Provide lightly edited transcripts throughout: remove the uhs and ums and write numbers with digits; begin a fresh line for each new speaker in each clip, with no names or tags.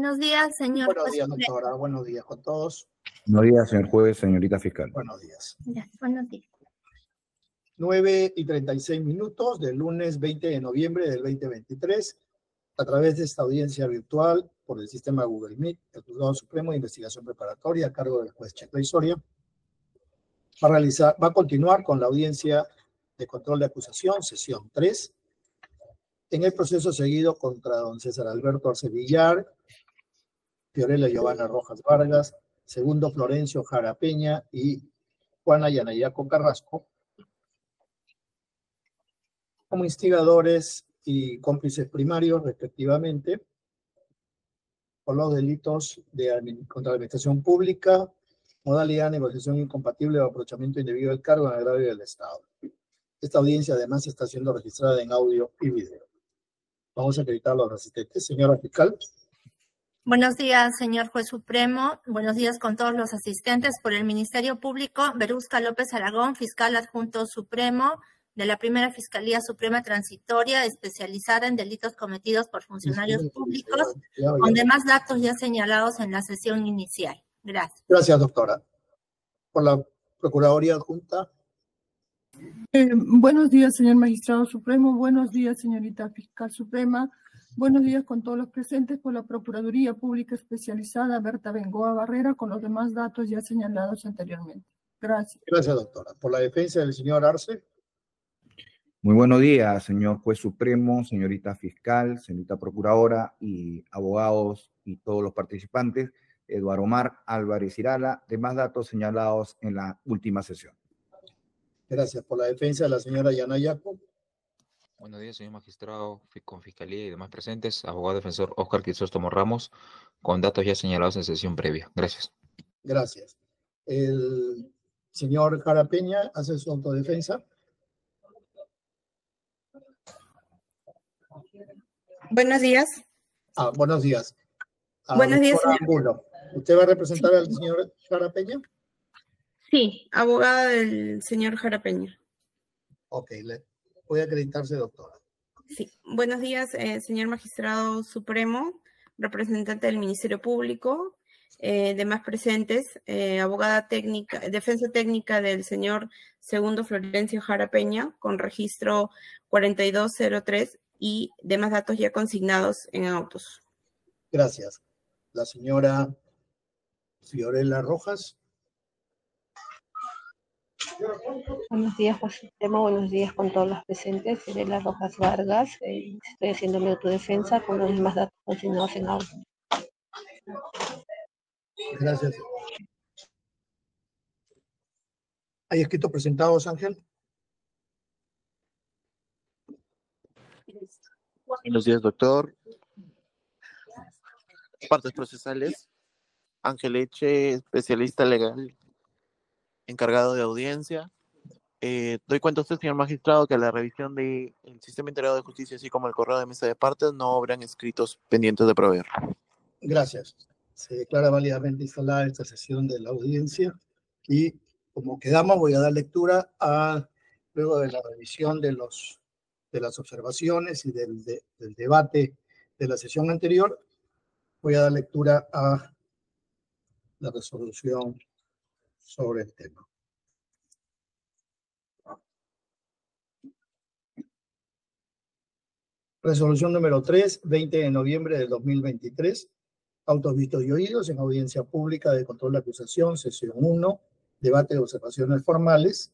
Buenos días, señor
Buenos
juez
días,
supremo.
doctora. Buenos días con todos.
Buenos días, señor juez, señorita fiscal.
Buenos días.
Ya, buenos días.
9:36 del lunes 20 de noviembre del 2023, a través de esta audiencia virtual por el sistema Google Meet, el Juzgado Supremo de Investigación Preparatoria a cargo del juez Checley Soria va a continuar con la audiencia de control de acusación, sesión 3, en el proceso seguido contra don César Alberto Arce Villar, Fiorella Giovanna Rojas Vargas, segundo Florencio Jara Peña y Juana Yanayaco Carrasco, como instigadores y cómplices primarios, respectivamente, por los delitos contra la administración pública, modalidad de negociación incompatible o aprovechamiento indebido del cargo en agravio del Estado. Esta audiencia, además, está siendo registrada en audio y video. Vamos a acreditar a los asistentes. Señora fiscal.
Buenos días, señor juez supremo. Buenos días con todos los asistentes. Por el Ministerio Público, Berusca López Aragón, fiscal adjunto supremo de la Primera Fiscalía Suprema Transitoria, especializada en delitos cometidos por funcionarios públicos, con demás datos ya señalados en la sesión inicial. Gracias.
Gracias, doctora. Por la Procuraduría Adjunta.
Buenos días, señor magistrado supremo. Buenos días, señorita fiscal suprema. Buenos días con todos los presentes. Por la Procuraduría Pública Especializada, Berta Bengoa Barrera, con los demás datos ya señalados anteriormente. Gracias.
Gracias, doctora. Por la defensa del señor Arce.
Muy buenos días, señor juez supremo, señorita fiscal, señorita procuradora y abogados y todos los participantes. Eduardo Omar Álvarez Irala, demás datos señalados en la última sesión.
Gracias. Por la defensa de la señora Yanayaco.
Buenos días, señor magistrado, con Fiscalía y demás presentes, abogado defensor Óscar Crisóstomo Ramos, con datos ya señalados en sesión previa. Gracias.
Gracias. El señor Jara Peña hace su autodefensa.
Buenos días.
Buenos días.
Buenos días, señor.
Angulo. ¿Usted va a representar al señor Jara Peña?
Sí, abogada del señor Jara Peña.
Ok, puede acreditarse, doctora.
Sí, buenos días, señor magistrado supremo, representante del Ministerio Público, demás presentes, abogada técnica, defensa técnica del señor segundo Florencio Jara Peña, con registro 4203 y demás datos ya consignados en autos.
Gracias. La señora Fiorella Rojas.
Buenos días, juez supremo. Buenos días con todos los presentes. Fiorella Rojas Vargas. Estoy haciendo mi autodefensa con los demás datos consignados en audio.
Gracias. ¿Hay escritos presentados, Ángel?
Buenos días, doctor. Partes procesales. Ángel Eche, especialista legal, encargado de audiencia. Doy cuenta a usted, señor magistrado, que a la revisión del Sistema Integrado de Justicia, así como el correo de mesa de partes, no habrán escritos pendientes de proveer.
Gracias. Se declara válidamente instalada esta sesión de la audiencia y, como quedamos, voy a dar lectura luego de la revisión de las observaciones y del debate de la sesión anterior, voy a dar lectura a la resolución sobre el tema. Resolución número 3, 20 de noviembre del 2023. Autos vistos y oídos en audiencia pública de control de acusación, sesión 1, debate de observaciones formales.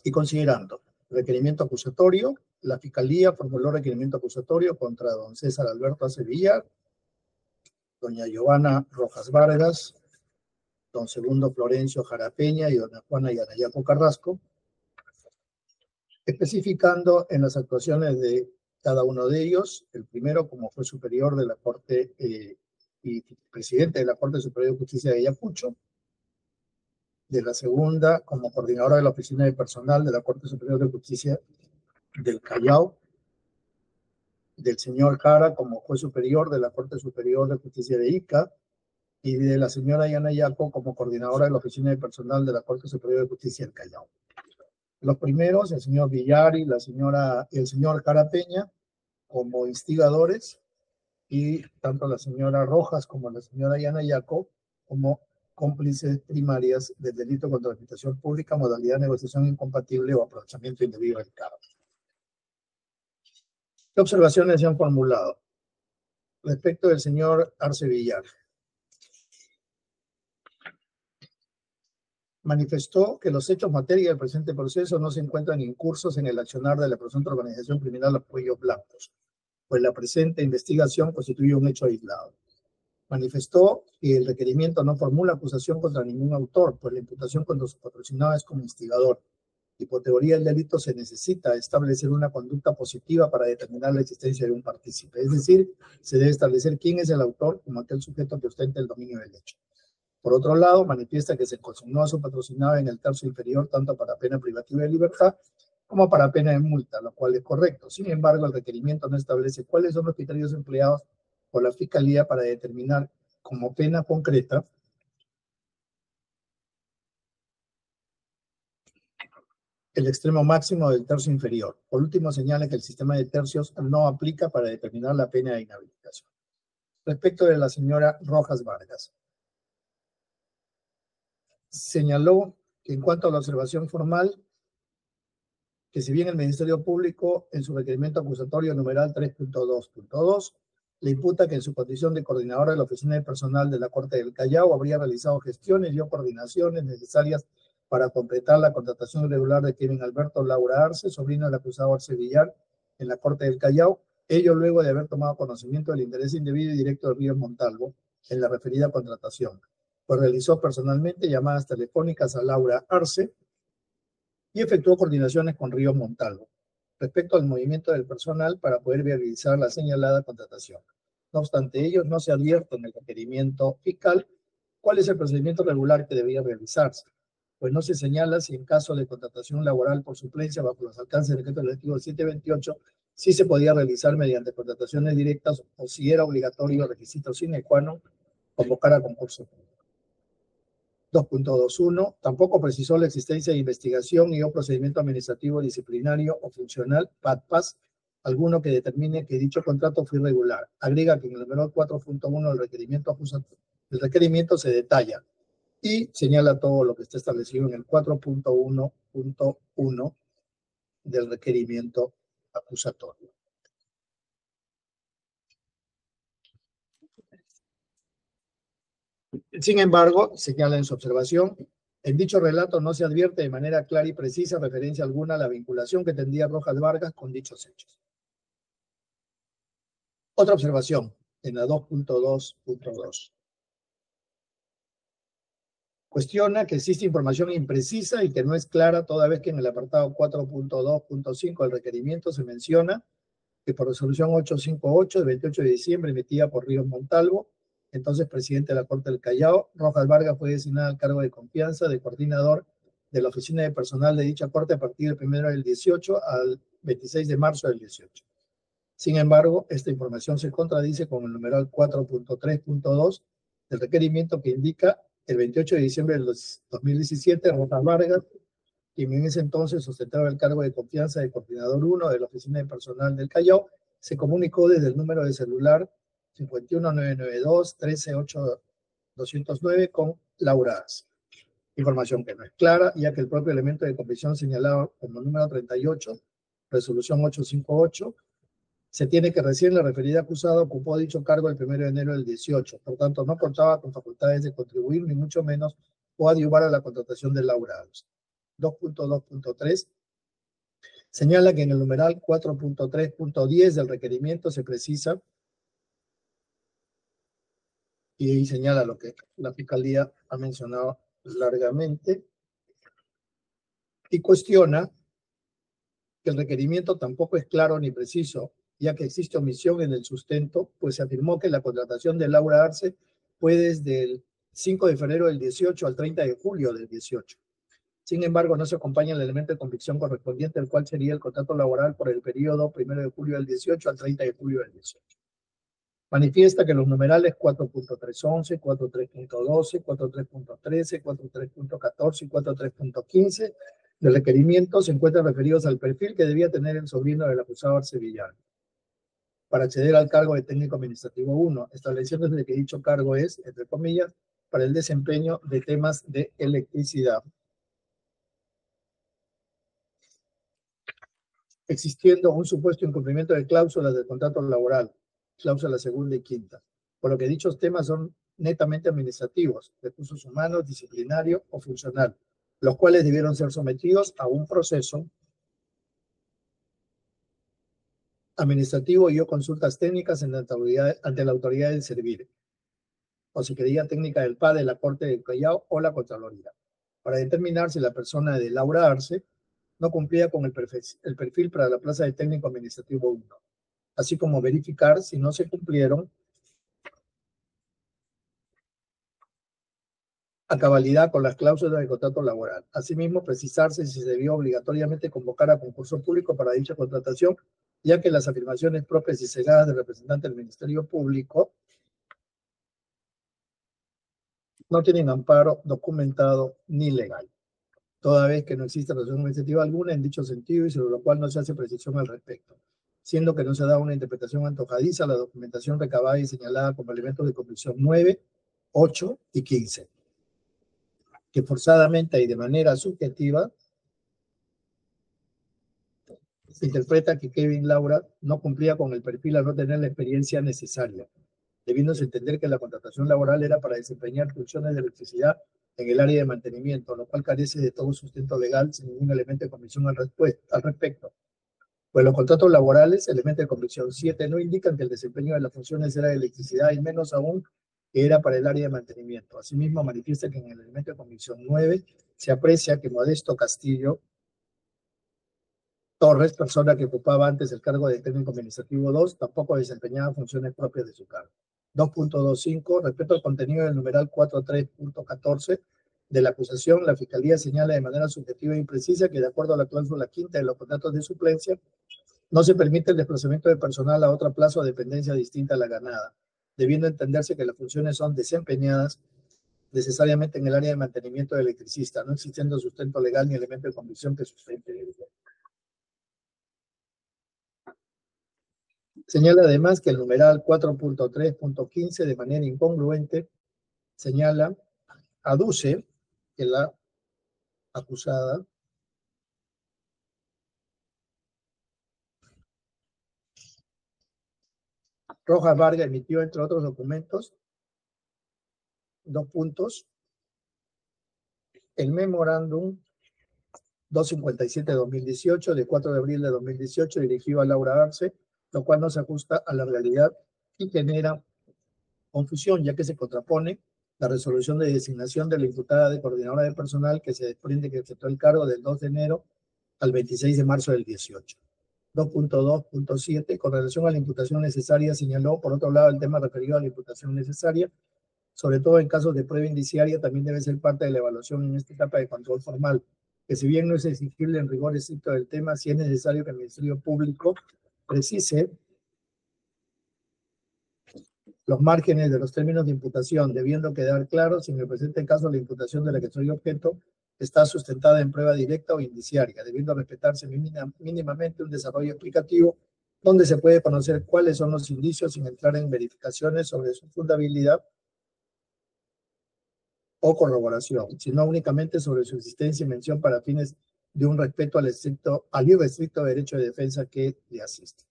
Y considerando requerimiento acusatorio, la Fiscalía formuló requerimiento acusatorio contra don César Alberto Arce Villar, doña Giovanna Rojas Vargas, don segundo Florencio Jara Peña y doña Juana Yanayaco Carrasco, especificando en las actuaciones de cada uno de ellos, el primero como juez superior de la Corte y presidente de la Corte Superior de Justicia de Ayacucho, de la segunda como coordinadora de la Oficina de Personal de la Corte Superior de Justicia del Callao, del señor Jara como juez superior de la Corte Superior de Justicia de Ica, y de la señora Yanayaco como coordinadora de la Oficina de Personal de la Corte Superior de Justicia del Callao. Los primeros, el señor Villar y el señor Jara Peña, como instigadores, y tanto la señora Rojas como la señora Yana Yaco como cómplices primarias del delito contra la administración pública, modalidad de negociación incompatible o aprovechamiento indebido del cargo. ¿Qué observaciones se han formulado? Respecto del señor Arce Villar. Manifestó que los hechos materia del presente proceso no se encuentran incursos en el accionar de la presunta organización criminal Los Cuellos Blancos, pues la presente investigación constituye un hecho aislado. Manifestó que el requerimiento no formula acusación contra ningún autor, pues la imputación contra su patrocinado es como instigador, y por teoría del delito se necesita establecer una conducta positiva para determinar la existencia de un partícipe, es decir, se debe establecer quién es el autor como aquel sujeto que ostenta el dominio del hecho. Por otro lado, manifiesta que se consignó a su patrocinado en el tercio inferior tanto para pena privativa de libertad como para pena de multa, lo cual es correcto. Sin embargo, el requerimiento no establece cuáles son los criterios empleados por la Fiscalía para determinar como pena concreta el extremo máximo del tercio inferior. Por último, señala que el sistema de tercios no aplica para determinar la pena de inhabilitación. Respecto de la señora Rojas Vargas, señaló que en cuanto a la observación formal, que si bien el Ministerio Público en su requerimiento acusatorio numeral 3.2.2 le imputa que en su condición de coordinadora de la Oficina de Personal de la Corte del Callao habría realizado gestiones y o coordinaciones necesarias para completar la contratación irregular de Kevin Alberto Laura Arce, sobrino del acusado Arce Villar, en la Corte del Callao, ello luego de haber tomado conocimiento del interés indebido y directo de Ríos Montalvo en la referida contratación, pues realizó personalmente llamadas telefónicas a Laura Arce y efectuó coordinaciones con Ríos Montalvo respecto al movimiento del personal para poder viabilizar la señalada contratación. No obstante ello, no se advierte en el requerimiento fiscal cuál es el procedimiento regular que debía realizarse, pues no se señala si en caso de contratación laboral por suplencia bajo los alcances del decreto legislativo 728, si se podía realizar mediante contrataciones directas o si era obligatorio requisito sine qua non convocar a concurso. 2.21, tampoco precisó la existencia de investigación y o procedimiento administrativo, disciplinario o funcional, PADPAS, alguno que determine que dicho contrato fue irregular. Agrega que en el número 4.1 del requerimiento se detalla y señala todo lo que está establecido en el 4.1.1 del requerimiento acusatorio. Sin embargo, señala en su observación, en dicho relato no se advierte de manera clara y precisa referencia alguna a la vinculación que tendría Rojas Vargas con dichos hechos. Otra observación, en la 2.2.2. Cuestiona que existe información imprecisa y que no es clara, toda vez que en el apartado 4.2.5 del requerimiento se menciona que por resolución 858 de 28 de diciembre emitida por Ríos Montalvo, entonces presidente de la Corte del Callao, Rojas Vargas fue designado al cargo de confianza de coordinador de la oficina de personal de dicha Corte a partir del 1 del 18 al 26 de marzo del 18. Sin embargo, esta información se contradice con el numeral 4.3.2 del requerimiento que indica el 28 de diciembre del 2017, Rojas Vargas, quien en ese entonces ostentaba el cargo de confianza de coordinador 1 de la oficina de personal del Callao, se comunicó desde el número de celular 51992-138209 con Laura Arce. Información que no es clara, ya que el propio elemento de convicción señalado como número 38, resolución 858, se tiene que recién la referida acusada ocupó dicho cargo el 1 de enero del 18, por tanto no contaba con facultades de contribuir, ni mucho menos coadyuvar a la contratación de Laura Arce. 2.2.3 señala que en el numeral 4.3.10 del requerimiento se precisa y ahí señala lo que la Fiscalía ha mencionado largamente y cuestiona que el requerimiento tampoco es claro ni preciso, ya que existe omisión en el sustento, pues se afirmó que la contratación de Laura Arce fue desde el 5 de febrero del 18 al 30 de julio del 18. Sin embargo, no se acompaña el elemento de convicción correspondiente, el cual sería el contrato laboral por el periodo 1 de julio del 18 al 30 de julio del 18. Manifiesta que los numerales 4.311, 4.3.12, 4.3.13, 4.3.14 y 4.3.15 del requerimiento se encuentran referidos al perfil que debía tener el sobrino del acusado Arce Villar para acceder al cargo de técnico administrativo 1, estableciéndose que dicho cargo es, entre comillas, para el desempeño de temas de electricidad, existiendo un supuesto incumplimiento de cláusulas del contrato laboral, cláusula segunda y quinta, por lo que dichos temas son netamente administrativos, recursos humanos, disciplinario o funcional, los cuales debieron ser sometidos a un proceso administrativo y o consultas técnicas ante la autoridad del servir, o Secretaría Técnica del PA de la Corte del Callao o la Contraloría, para determinar si la persona de Laura Arce no cumplía con el perfil para la plaza de técnico administrativo 1, así como verificar si no se cumplieron a cabalidad con las cláusulas del contrato laboral. Asimismo, precisarse si se debió obligatoriamente convocar a concurso público para dicha contratación, ya que las afirmaciones propias y cegadas del representante del Ministerio Público no tienen amparo documentado ni legal, toda vez que no existe razón administrativa alguna en dicho sentido y sobre lo cual no se hace precisión al respecto, siendo que no se da una interpretación antojadiza a la documentación recabada y señalada como elementos de convicción 9, 8 y 15, que forzadamente y de manera subjetiva se interpreta que Kevin Laura no cumplía con el perfil al no tener la experiencia necesaria, debiéndose entender que la contratación laboral era para desempeñar funciones de electricidad en el área de mantenimiento, lo cual carece de todo sustento legal sin ningún elemento de convicción al respecto. Pues los contratos laborales, elemento de convicción 7, no indican que el desempeño de las funciones era de electricidad y menos aún que era para el área de mantenimiento. Asimismo, manifiesta que en el elemento de convicción 9 se aprecia que Modesto Castillo Torres, persona que ocupaba antes el cargo de técnico administrativo 2, tampoco desempeñaba funciones propias de su cargo. 2.25. Respecto al contenido del numeral 4.3.14 de la acusación, la Fiscalía señala de manera subjetiva e imprecisa que de acuerdo a la cláusula quinta de los contratos de suplencia, no se permite el desplazamiento de personal a otra plaza o dependencia distinta a la ganada, debiendo entenderse que las funciones son desempeñadas necesariamente en el área de mantenimiento del electricista, no existiendo sustento legal ni elemento de convicción que sustente el delito. Señala además que el numeral 4.3.15 de manera incongruente aduce que la acusada Rojas Vargas emitió, entre otros documentos, el memorándum 257-2018 de 4 de abril de 2018 dirigido a Laura Arce, lo cual no se ajusta a la realidad y genera confusión, ya que se contrapone la resolución de designación de la imputada de coordinadora de personal que se desprende que aceptó el cargo del 2 de enero al 26 de marzo del 18. 2.2.7. Con relación a la imputación necesaria, señaló, por otro lado, el tema referido a la imputación necesaria, sobre todo en casos de prueba indiciaria, también debe ser parte de la evaluación en esta etapa de control formal, que si bien no es exigible en rigor estricto del tema, sí es necesario que el Ministerio Público precise los márgenes de los términos de imputación, debiendo quedar claro si en el presente caso la imputación de la que soy objeto está sustentada en prueba directa o indiciaria, debiendo respetarse mínimamente un desarrollo explicativo donde se puede conocer cuáles son los indicios sin entrar en verificaciones sobre su fundabilidad o corroboración, sino únicamente sobre su existencia y mención para fines de un respeto al irrestricto derecho de defensa que le asiste.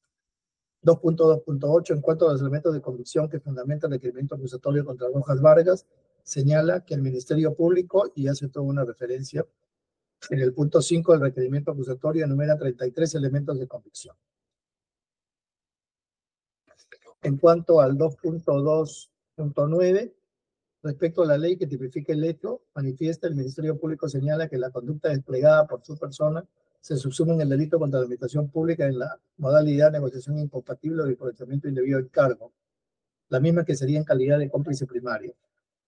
2.2.8. En cuanto a los elementos de convicción que fundamentan el requerimiento acusatorio contra Rojas Vargas, señala que el Ministerio Público, y hace toda una referencia, en el punto 5 del requerimiento acusatorio enumera 33 elementos de convicción. En cuanto al 2.2.9, respecto a la ley que tipifica el hecho, manifiesta el Ministerio Público señala que la conducta desplegada por su persona se subsume en el delito contra la administración pública en la modalidad de negociación incompatible o aprovechamiento indebido del cargo, la misma que sería en calidad de cómplice primario.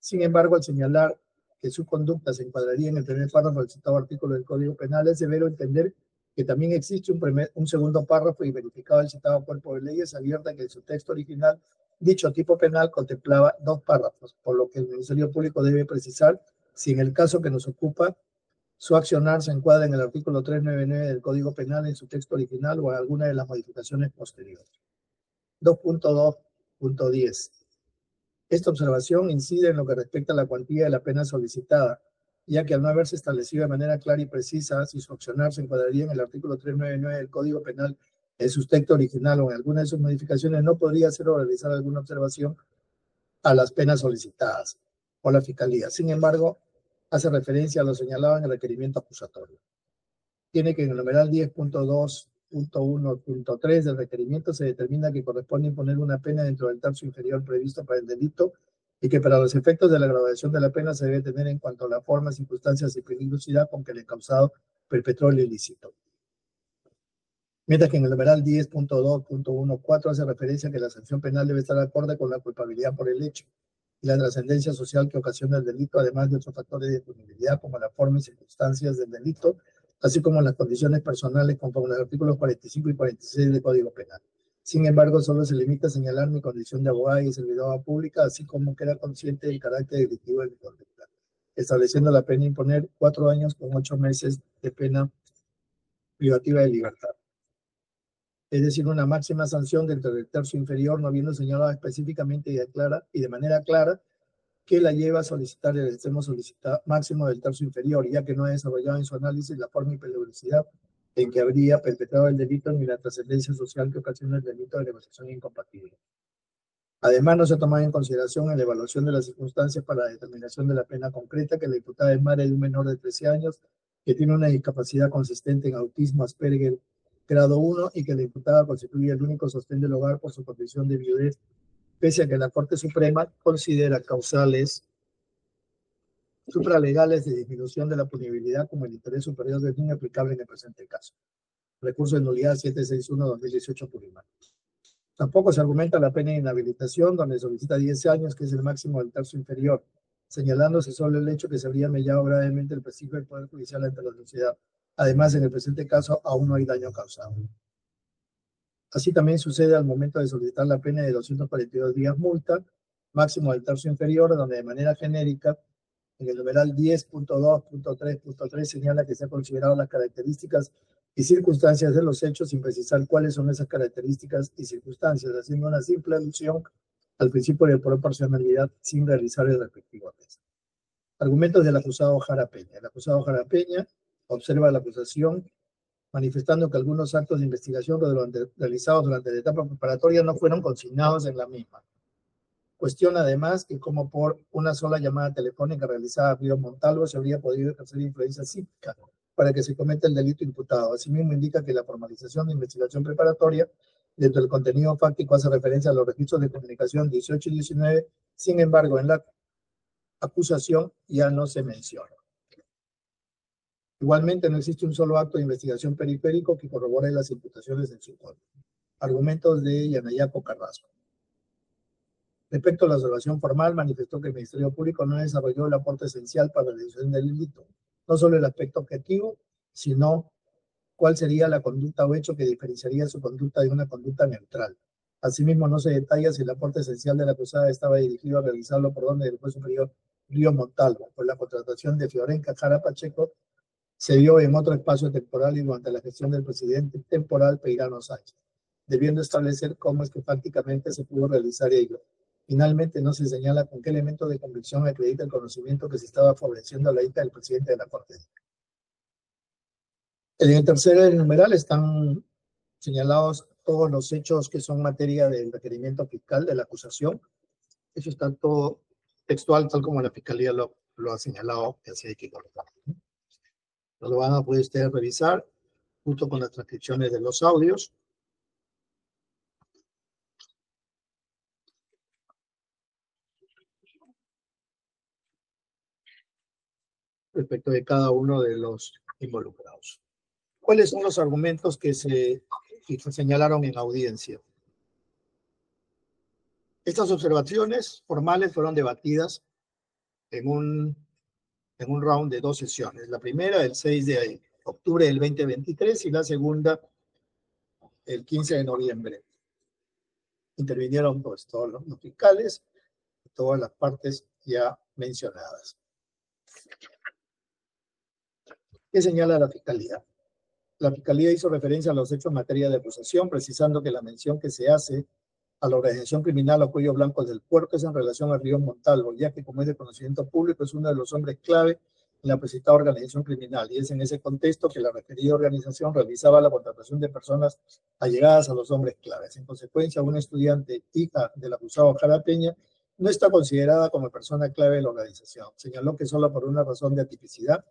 Sin embargo, al señalar que su conducta se encuadraría en el primer párrafo del citado artículo del Código Penal, es deber entender que también existe un segundo párrafo y verificado el citado cuerpo de leyes abierta que en su texto original dicho tipo penal contemplaba 2 párrafos, por lo que el Ministerio Público debe precisar si en el caso que nos ocupa su accionar se encuadra en el artículo 399 del Código Penal en su texto original o en alguna de las modificaciones posteriores. 2.2.10. Esta observación incide en lo que respecta a la cuantía de la pena solicitada, ya que al no haberse establecido de manera clara y precisa si su accionar se encuadraría en el artículo 399 del Código Penal en su texto original o en alguna de sus modificaciones, no podría ser o realizar alguna observación a las penas solicitadas por la Fiscalía. Sin embargo, hace referencia a lo señalado en el requerimiento acusatorio. Tiene que en el numeral 10.2.1.3 del requerimiento se determina que corresponde imponer una pena dentro del tercio inferior previsto para el delito y que para los efectos de la graduación de la pena se debe tener en cuanto a la forma, circunstancias y peligrosidad con que el causado perpetró el ilícito. Mientras que en el numeral 10.2.1.4 hace referencia a que la sanción penal debe estar acorde con la culpabilidad por el hecho y la trascendencia social que ocasiona el delito, además de otros factores de punibilidad como la forma y circunstancias del delito, así como las condiciones personales conforme a los artículos 45 y 46 del Código Penal. Sin embargo, solo se limita a señalar mi condición de abogada y servidora pública, así como queda consciente del carácter delictivo de mi conducta, estableciendo la pena imponer 4 años con 8 meses de pena privativa de libertad. Es decir, una máxima sanción dentro del tercio inferior, no habiendo señalado específicamente y de manera clara que la lleva a solicitar el extremo máximo del tercio inferior, ya que no ha desarrollado en su análisis la forma y peligrosidad en que habría perpetrado el delito ni la trascendencia social que ocasiona el delito de negociación incompatible. Además, no se ha tomado en consideración en la evaluación de las circunstancias para la determinación de la pena concreta que la imputada es madre de un menor de 13 años que tiene una discapacidad consistente en autismo Asperger grado 1 y que la imputada constituye el único sostén del hogar por su condición de viudez, pese a que la Corte Suprema considera causales supralegales de disminución de la punibilidad como el interés superior del niño aplicable en el presente caso. Recurso de nulidad 761-2018 Purimán. Tampoco se argumenta la pena de inhabilitación, donde solicita 10 años, que es el máximo del tercio inferior, señalándose solo el hecho que se habría mellado gravemente el prestigio del Poder Judicial ante la sociedad. Además, en el presente caso, aún no hay daño causado. Así también sucede al momento de solicitar la pena de 242 días multa, máximo del tercio inferior, donde de manera genérica, en el numeral 10.2.3.3 señala que se han considerado las características y circunstancias de los hechos sin precisar cuáles son esas características y circunstancias, haciendo una simple alusión al principio de proporcionalidad sin realizar el respectivo test. Argumentos del acusado Jara Peña. El acusado Jara Peña observa la acusación manifestando que algunos actos de investigación realizados durante la etapa preparatoria no fueron consignados en la misma. Cuestiona además que como por una sola llamada telefónica realizada a Río Montalvo se habría podido ejercer influencia psíquica para que se cometa el delito imputado. Asimismo indica que la formalización de investigación preparatoria dentro del contenido fáctico hace referencia a los registros de comunicación 18 y 19, sin embargo en la acusación ya no se menciona. Igualmente no existe un solo acto de investigación periférico que corrobore las imputaciones en su contra. Argumentos de Yanayapo Carrasco. Respecto a la observación formal, manifestó que el Ministerio Público no desarrolló el aporte esencial para la realización del delito, no solo el aspecto objetivo, sino cuál sería la conducta o hecho que diferenciaría su conducta de una conducta neutral. Asimismo, no se detalla si el aporte esencial de la acusada estaba dirigido a realizarlo por orden del juez superior Río Montalvo, pues la contratación de Fiorenca Jara Pacheco se dio en otro espacio temporal y durante la gestión del presidente temporal Peirano Sánchez, debiendo establecer cómo es que prácticamente se pudo realizar ello. Finalmente, no se señala con qué elemento de convicción acredita el conocimiento que se estaba favoreciendo a la hija del presidente de la Corte. En el tercer numeral están señalados todos los hechos que son materia del requerimiento fiscal de la acusación. Eso está todo textual, tal como la Fiscalía lo ha señalado, que así hay que colocarlo. Lo van a poder ustedes revisar junto con las transcripciones de los audios. Respecto de cada uno de los involucrados. ¿Cuáles son los argumentos que se señalaron en audiencia? Estas observaciones formales fueron debatidas en un round de 2 sesiones. La primera, el 6 de octubre del 2023, y la segunda, el 15 de noviembre. Intervinieron pues, todos los fiscales, todas las partes ya mencionadas. ¿Qué señala la Fiscalía? La Fiscalía hizo referencia a los hechos en materia de acusación, precisando que la mención que se hace a la organización criminal a cuello blanco del Puerto es en relación al río Montalvo, ya que como es de conocimiento público es uno de los hombres clave en la presentada organización criminal, y es en ese contexto que la referida organización realizaba la contratación de personas allegadas a los hombres claves. En consecuencia, una estudiante, hija del acusado Jara Peña, no está considerada como persona clave de la organización. Señaló que solo por una razón de atipicidad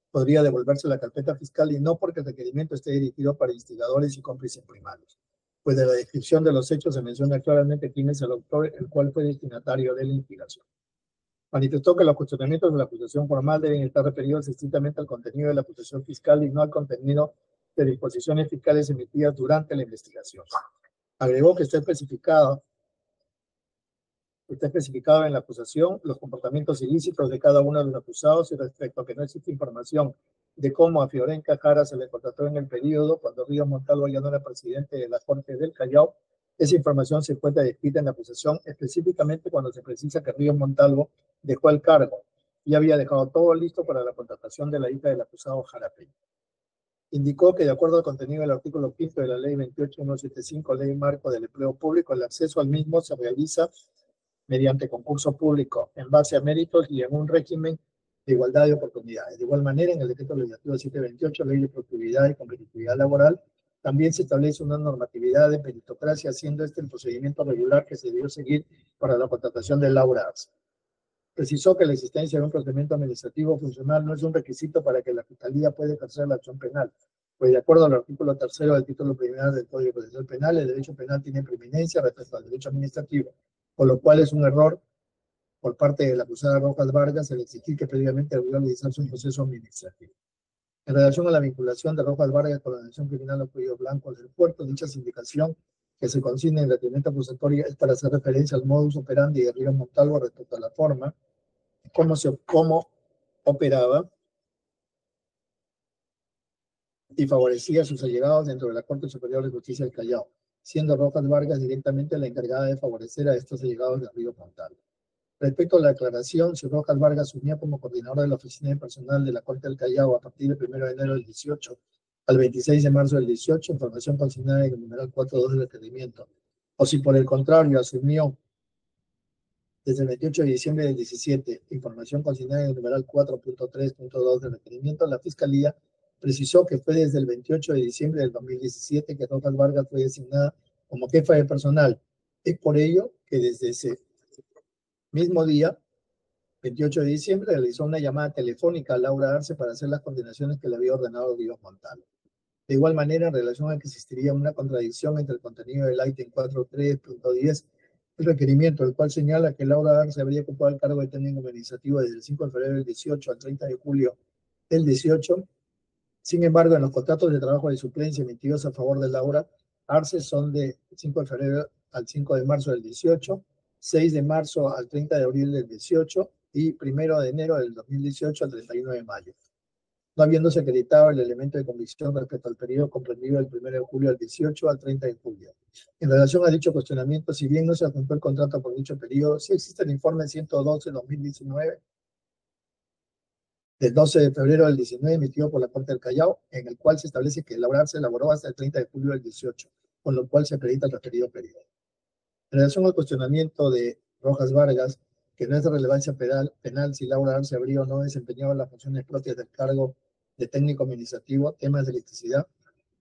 podría devolverse la carpeta fiscal y no porque el requerimiento esté dirigido para instigadores y cómplices primarios, pues de la descripción de los hechos se menciona claramente quién es el autor, el cual fue destinatario de la instigación. Manifestó que los cuestionamientos de la acusación formal deben estar referidos estrictamente al contenido de la acusación fiscal y no al contenido de disposiciones fiscales emitidas durante la investigación. Agregó que está especificado en la acusación los comportamientos ilícitos de cada uno de los acusados y respecto a que no existe información de cómo a Fiorenca Jara se le contrató en el periodo cuando Ríos Montalvo ya no era presidente de la Corte del Callao. Esa información se encuentra descrita en la acusación, específicamente cuando se precisa que Ríos Montalvo dejó el cargo y había dejado todo listo para la contratación de la hija del acusado Jara Peña. Indicó que de acuerdo al contenido del artículo 5 de la Ley 28175, Ley Marco del Empleo Público, el acceso al mismo se realiza mediante concurso público, en base a méritos y en un régimen de igualdad de oportunidades. De igual manera, en el Decreto Legislativo 728, Ley de Productividad y Competitividad Laboral, también se establece una normatividad de meritocracia, siendo este el procedimiento regular que se debió seguir para la contratación de Laura Arce. Precisó que la existencia de un procedimiento administrativo funcional no es un requisito para que la Fiscalía pueda ejercer la acción penal, pues de acuerdo al artículo 3 del título primero del Código Procesal Penal, el derecho penal tiene preeminencia respecto al derecho administrativo, por lo cual es un error por parte de la acusada Rojas Vargas el exigir que previamente debió realizarse un proceso administrativo. En relación a la vinculación de Rojas Vargas con la organización criminal a cuello blanco del Puerto, dicha sindicación que se consigna en requerimiento acusatorio es para hacer referencia al modus operandi de Ríos Montalvo respecto a la forma, cómo operaba y favorecía a sus allegados dentro de la Corte Superior de Justicia del Callao, siendo Rojas Vargas directamente la encargada de favorecer a estos allegados de Ríos Montalvo. Respecto a la declaración, si Rojas Vargas asumía como coordinador de la Oficina de Personal de la Corte del Callao a partir del 1 de enero del 18 al 26 de marzo del 18, información consignada en el numeral 4.2 del requerimiento, o si por el contrario asumió desde el 28 de diciembre del 17, información consignada en el numeral 4.3.2 del requerimiento, la Fiscalía precisó que fue desde el 28 de diciembre del 2017 que Rojas Vargas fue designada como jefa de personal. Es por ello que desde ese mismo día, 28 de diciembre, realizó una llamada telefónica a Laura Arce para hacer las condenaciones que le había ordenado Ríos Montalvo. De igual manera, en relación a que existiría una contradicción entre el contenido del ítem 4.3.10, el requerimiento, el cual señala que Laura Arce habría ocupado el cargo de técnico administrativo desde el 5 de febrero del 18 al 30 de julio del 18. Sin embargo, en los contratos de trabajo de suplencia emitidos a favor de Laura Arce son de 5 de febrero al 5 de marzo del 18, 6 de marzo al 30 de abril del 18 y 1 de enero del 2018 al 31 de mayo, no habiéndose acreditado el elemento de convicción respecto al periodo comprendido del 1 de julio al 18 al 30 de julio. En relación a dicho cuestionamiento, si bien no se adjuntó el contrato por dicho periodo, sí existe el informe 112-2019 del 12 de febrero del 19 emitido por la Corte del Callao, en el cual se establece que Laura Arce elaboró hasta el 30 de julio del 18, con lo cual se acredita el referido periodo. En relación al cuestionamiento de Rojas Vargas, que no es de relevancia penal si Laura Arce habría o no desempeñado las funciones propias del cargo de técnico administrativo, temas de electricidad,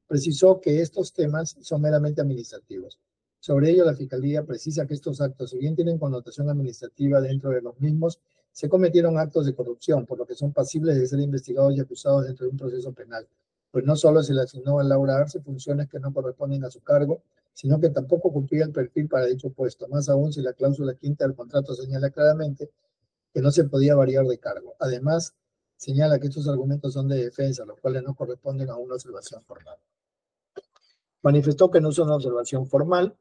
precisó que estos temas son meramente administrativos. Sobre ello, la Fiscalía precisa que estos actos, si bien tienen connotación administrativa dentro de los mismos, se cometieron actos de corrupción, por lo que son pasibles de ser investigados y acusados dentro de un proceso penal. Pues no solo se le asignó a Laura Arce funciones que no corresponden a su cargo, sino que tampoco cumplía el perfil para dicho puesto, más aún si la cláusula quinta del contrato señala claramente que no se podía variar de cargo. Además, señala que estos argumentos son de defensa, los cuales no corresponden a una observación formal. Manifestó que no es una observación formal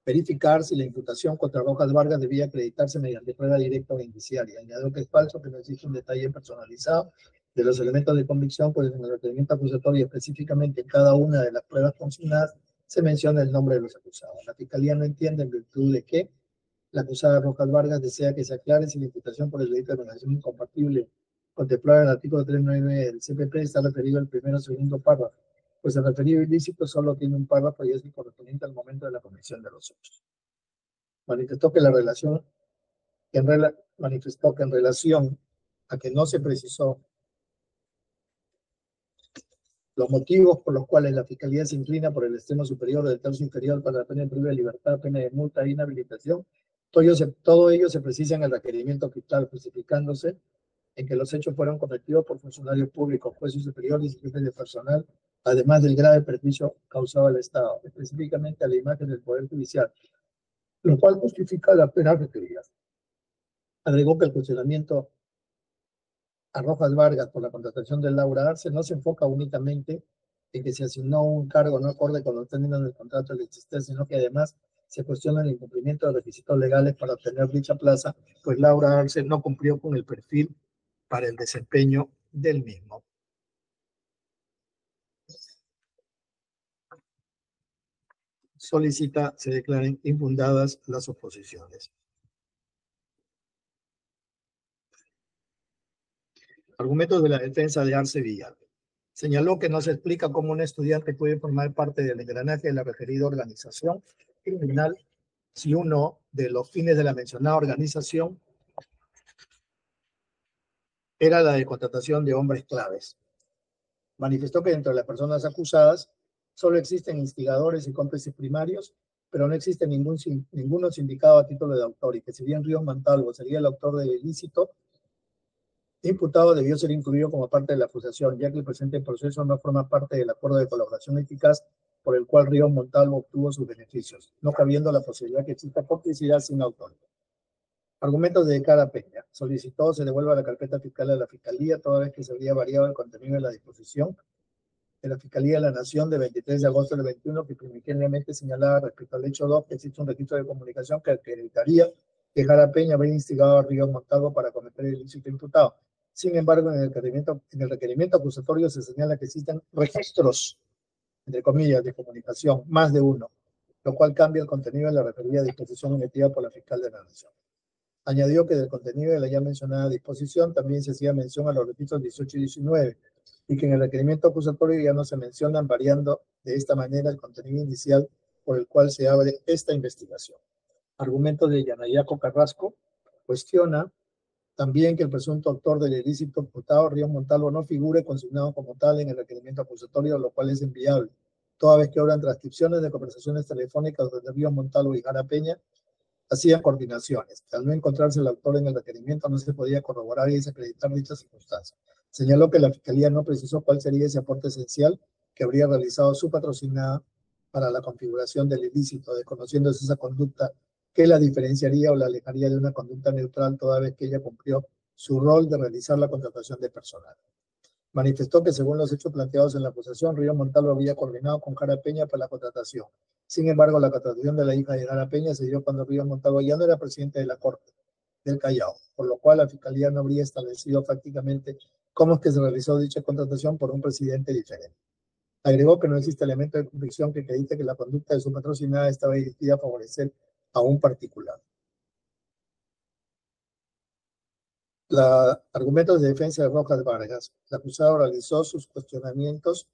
verificar si la imputación contra Rojas Vargas debía acreditarse mediante prueba directa o indiciaria. Añadió que es falso, que no existe un detalle personalizado de los elementos de convicción, pues en el requerimiento acusatorio, específicamente en cada una de las pruebas consignadas, se menciona el nombre de los acusados. La Fiscalía no entiende en virtud de que la acusada Rojas Vargas desea que se aclare si la imputación por el delito de organización incompatible contemplada en el artículo 399 del CPP está referido al primero o segundo párrafo, pues el referido ilícito solo tiene un párrafo y es el correspondiente al momento de la comisión de los hechos. Manifestó que en relación a que no se precisó los motivos por los cuales la Fiscalía se inclina por el extremo superior del tercio inferior para la pena de priva de libertad, pena de multa e inhabilitación, todo ello se precisa en el requerimiento fiscal, especificándose en que los hechos fueron cometidos por funcionarios públicos, jueces superiores y jefes de personal, además del grave perjuicio causado al Estado, específicamente a la imagen del Poder Judicial, lo cual justifica la pena requerida. Agregó que el cuestionamiento a Rojas Vargas por la contratación de Laura Arce no se enfoca únicamente en que se asignó un cargo no acorde con los términos del contrato de existencia, sino que además se cuestiona el incumplimiento de requisitos legales para obtener dicha plaza, pues Laura Arce no cumplió con el perfil para el desempeño del mismo. Solicita se declaren infundadas las oposiciones. Argumentos de la defensa de Arce Villar. Señaló que no se explica cómo un estudiante puede formar parte del engranaje de la referida organización criminal si uno de los fines de la mencionada organización era la de contratación de hombres claves. Manifestó que dentro de las personas acusadas solo existen instigadores y cómplices primarios, pero no existe ninguno sindicado a título de autor, y que si bien Ríos Montalvo sería el autor del ilícito, imputado debió ser incluido como parte de la acusación, ya que el presente proceso no forma parte del acuerdo de colaboración eficaz por el cual Ríos Montalvo obtuvo sus beneficios, no cabiendo la posibilidad que exista complicidad sin autor. Argumentos de Cara Peña. Solicitó se devuelva la carpeta fiscal a la Fiscalía, toda vez que se habría variado el contenido de la disposición de la Fiscalía de la Nación de 23 de agosto del 21, que primigenamente señalaba respecto al hecho 2 que existe un registro de comunicación que acreditaría que Cara Peña había instigado a Ríos Montalvo para cometer el ilícito imputado. Sin embargo, en el requerimiento acusatorio se señala que existen registros, entre comillas, de comunicación, más de uno, lo cual cambia el contenido de la referida disposición emitida por la fiscal de la Nación. Añadió que del contenido de la ya mencionada disposición también se hacía mención a los registros 18 y 19, y que en el requerimiento acusatorio ya no se mencionan, variando de esta manera el contenido inicial por el cual se abre esta investigación. Argumentos de Yanayaco Carrasco. Cuestiona también que el presunto autor del ilícito imputado, Ríos Montalvo, no figure consignado como tal en el requerimiento acusatorio, lo cual es inviable, toda vez que obran transcripciones de conversaciones telefónicas donde Ríos Montalvo y Cara Peña hacían coordinaciones. Al no encontrarse el autor en el requerimiento, no se podía corroborar y desacreditar dichas circunstancias. Señaló que la Fiscalía no precisó cuál sería ese aporte esencial que habría realizado su patrocinada para la configuración del ilícito, desconociéndose esa conducta que la diferenciaría o la alejaría de una conducta neutral, toda vez que ella cumplió su rol de realizar la contratación de personal. Manifestó que según los hechos planteados en la acusación, Ríos Montalvo había coordinado con Cara Peña para la contratación. Sin embargo, la contratación de la hija de Cara Peña se dio cuando Ríos Montalvo ya no era presidente de la Corte del Callao, por lo cual la Fiscalía no habría establecido prácticamente cómo es que se realizó dicha contratación por un presidente diferente. Agregó que no existe elemento de convicción que acredite que la conducta de su patrocinada estaba dirigida a favorecer a un particular. Argumentos de defensa de Rojas Vargas. La acusada realizó sus cuestionamientos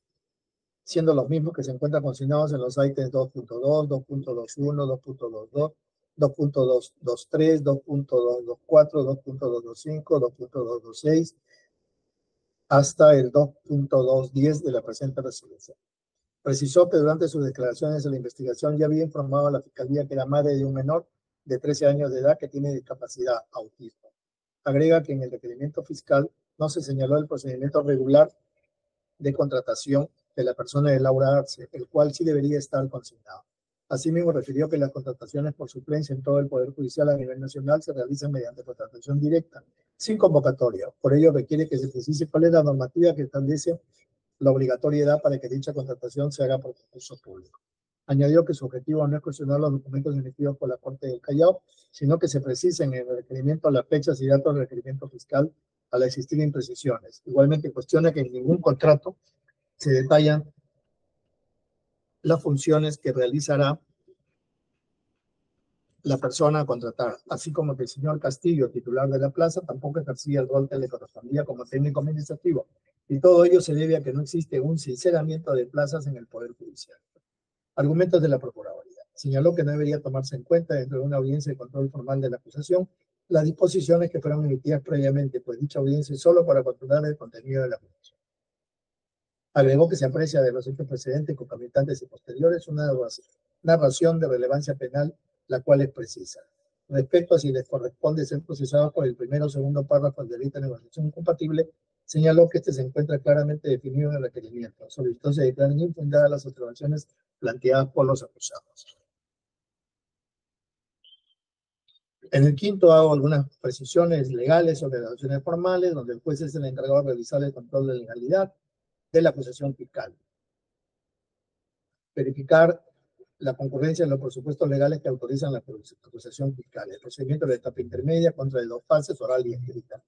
siendo los mismos que se encuentran consignados en los ítems 2.2, 2.21, 2.22, 2.223, 2.224, 2.225, 2.226, hasta el 2.210 de la presente resolución. Precisó que durante sus declaraciones en la investigación ya había informado a la Fiscalía que era madre de un menor de 13 años de edad que tiene discapacidad, autismo. Agrega que en el requerimiento fiscal no se señaló el procedimiento regular de contratación de la persona de Laura Arce, el cual sí debería estar consignado. Asimismo, refirió que las contrataciones por suplencia en todo el Poder Judicial a nivel nacional se realizan mediante contratación directa, sin convocatoria. Por ello, requiere que se precise cuál es la normativa que establece la obligatoriedad para que dicha contratación se haga por concurso público. Añadió que su objetivo no es cuestionar los documentos emitidos por la Corte del Callao, sino que se precisen en el requerimiento las fechas y datos del requerimiento fiscal al existir imprecisiones. Igualmente cuestiona que en ningún contrato se detallan las funciones que realizará la persona a contratar, así como que el señor Castillo, titular de la plaza, tampoco ejercía el rol que le correspondía como técnico administrativo, y todo ello se debe a que no existe un sinceramiento de plazas en el Poder Judicial. Argumentos de la Procuraduría. Señaló que no debería tomarse en cuenta dentro de una audiencia de control formal de la acusación las disposiciones que fueron emitidas previamente, pues dicha audiencia es solo para controlar el contenido de la acusación. Agregó que se aprecia de los hechos precedentes, concomitantes y posteriores una narración de relevancia penal, la cual es precisa. Respecto a si les corresponde ser procesados por el primero o segundo párrafo del delito de negociación incompatible, señaló que este se encuentra claramente definido en el requerimiento. Solicitó se declaren infundadas las observaciones planteadas por los acusados. En el quinto hago algunas precisiones legales sobre las acciones formales, donde el juez es el encargado de realizar el control de legalidad de la acusación fiscal. Verificar la concurrencia de los presupuestos legales que autorizan la acusación fiscal. El procedimiento de la etapa intermedia contra de dos fases, oral y escrita.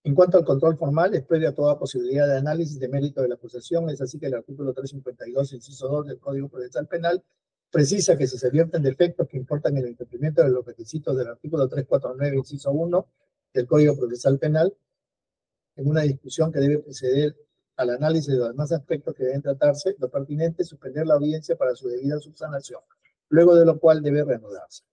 En cuanto al control formal, es previa toda posibilidad de análisis de mérito de la acusación. Es así que el artículo 352, inciso 2 del Código Procesal Penal precisa que si se vierten defectos que importan el incumplimiento de los requisitos del artículo 349, inciso 1 del Código Procesal Penal, en una discusión que debe preceder al análisis de los demás aspectos que deben tratarse, lo pertinente es suspender la audiencia para su debida subsanación, luego de lo cual debe reanudarse.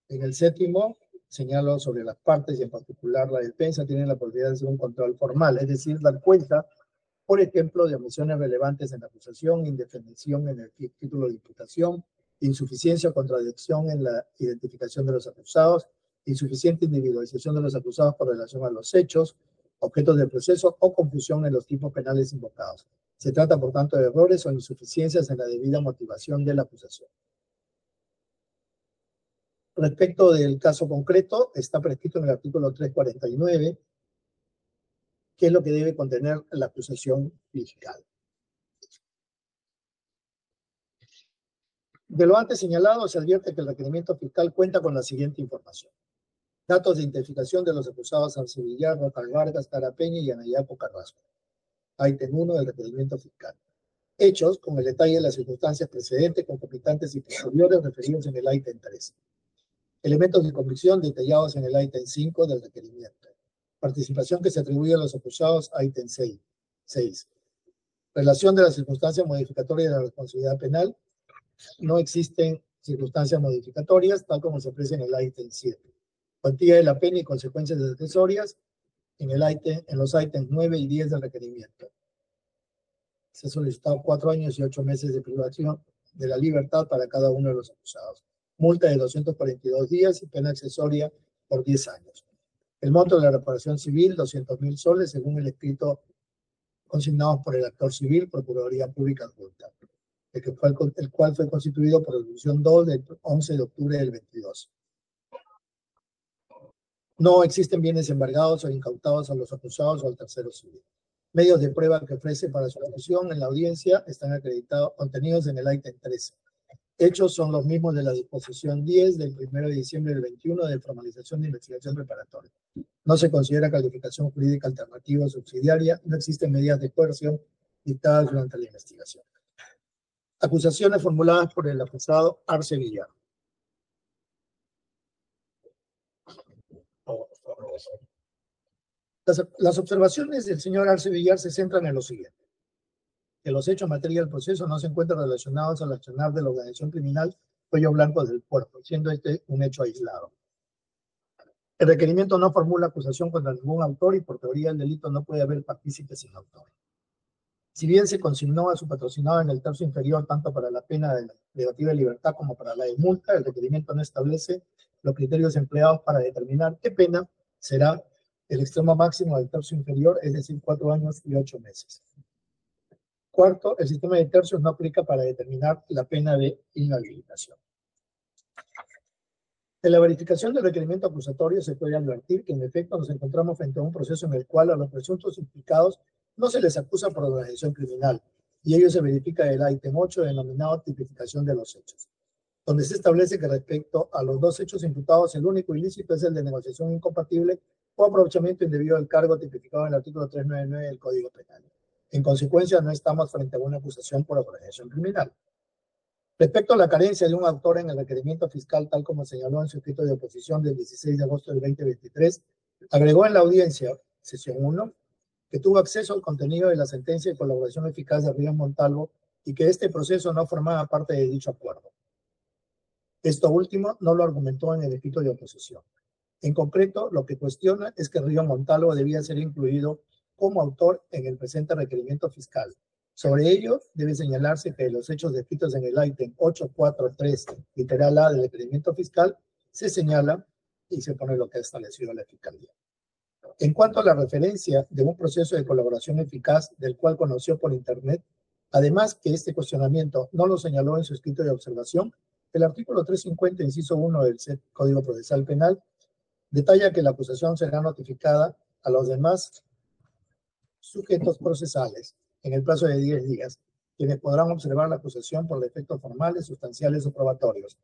En el séptimo, señalo sobre las partes y en particular la defensa tiene la posibilidad de hacer un control formal, es decir, dar cuenta, por ejemplo, de omisiones relevantes en la acusación, indefinición en el título de imputación, insuficiencia o contradicción en la identificación de los acusados, insuficiente individualización de los acusados con relación a los hechos, objetos del proceso o confusión en los tipos penales invocados. Se trata, por tanto, de errores o insuficiencias en la debida motivación de la acusación. Respecto del caso concreto, está prescrito en el artículo 349, que es lo que debe contener la acusación fiscal. De lo antes señalado, se advierte que el requerimiento fiscal cuenta con la siguiente información. Datos de identificación de los acusados Arce Villar, Rocal Vargas, Tara Peña y Anayapo Carrasco. Ítem 1 del requerimiento fiscal. Hechos con el detalle de las circunstancias precedentes, concomitantes y posteriores referidos en el ítem 3. Elementos de convicción detallados en el ítem 5 del requerimiento. Participación que se atribuye a los acusados, ítem 6. Relación de las circunstancias modificatorias de la responsabilidad penal. No existen circunstancias modificatorias, tal como se aprecia en el ítem 7. Cuantía de la pena y consecuencias accesorias en los ítems 9 y 10 del requerimiento. Se ha solicitado 4 años y 8 meses de privación de la libertad para cada uno de los acusados. Multa de 242 días y pena accesoria por 10 años. El monto de la reparación civil, 200.000 soles, según el escrito consignados por el actor civil, Procuraduría Pública Adjunta, el cual fue constituido por resolución 2 del 11 de octubre del 22. No existen bienes embargados o incautados a los acusados o al tercero civil. Medios de prueba que ofrece para su ejecución en la audiencia están acreditados, contenidos en el ítem 13. Hechos son los mismos de la disposición 10 del 1 de diciembre del 21 de formalización de investigación preparatoria. No se considera calificación jurídica alternativa o subsidiaria, no existen medidas de coerción dictadas durante la investigación. Acusaciones formuladas por el acusado Arce Villar. Las observaciones del señor Arce Villar se centran en lo siguiente. Que los hechos materia del proceso no se encuentran relacionados al accionar de la organización criminal Cuello Blanco del Puerto, siendo este un hecho aislado. El requerimiento no formula acusación contra ningún autor y por teoría del delito no puede haber partícipes sin autor. Si bien se consignó a su patrocinado en el tercio inferior tanto para la pena de privativa de libertad como para la de multa, el requerimiento no establece los criterios empleados para determinar qué pena será el extremo máximo del tercio inferior, es decir, 4 años y 8 meses. Cuarto, el sistema de tercios no aplica para determinar la pena de inhabilitación. En la verificación del requerimiento acusatorio se puede advertir que en efecto nos encontramos frente a un proceso en el cual a los presuntos implicados no se les acusa por organización criminal, y ello se verifica en el ítem 8 denominado tipificación de los hechos, donde se establece que respecto a los 2 hechos imputados el único ilícito es el de negociación incompatible o aprovechamiento indebido del cargo tipificado en el artículo 399 del Código Penal. En consecuencia, no estamos frente a una acusación por organización criminal. Respecto a la carencia de un autor en el requerimiento fiscal, tal como señaló en su escrito de oposición del 16 de agosto del 2023, agregó en la audiencia, sesión 1, que tuvo acceso al contenido de la sentencia de colaboración eficaz de Ríos Montalvo y que este proceso no formaba parte de dicho acuerdo. Esto último no lo argumentó en el escrito de oposición. En concreto, lo que cuestiona es que Ríos Montalvo debía ser incluido como autor en el presente requerimiento fiscal. Sobre ello, debe señalarse que los hechos descritos en el ítem 843, literal A del requerimiento fiscal, se señala y se pone lo que ha establecido la Fiscalía. En cuanto a la referencia de un proceso de colaboración eficaz del cual conoció por Internet, además que este cuestionamiento no lo señaló en su escrito de observación, el artículo 350, inciso 1 del Código Procesal Penal, detalla que la acusación será notificada a los demás sujetos procesales en el plazo de 10 días, quienes podrán observar la acusación por defectos formales, sustanciales o probatorios.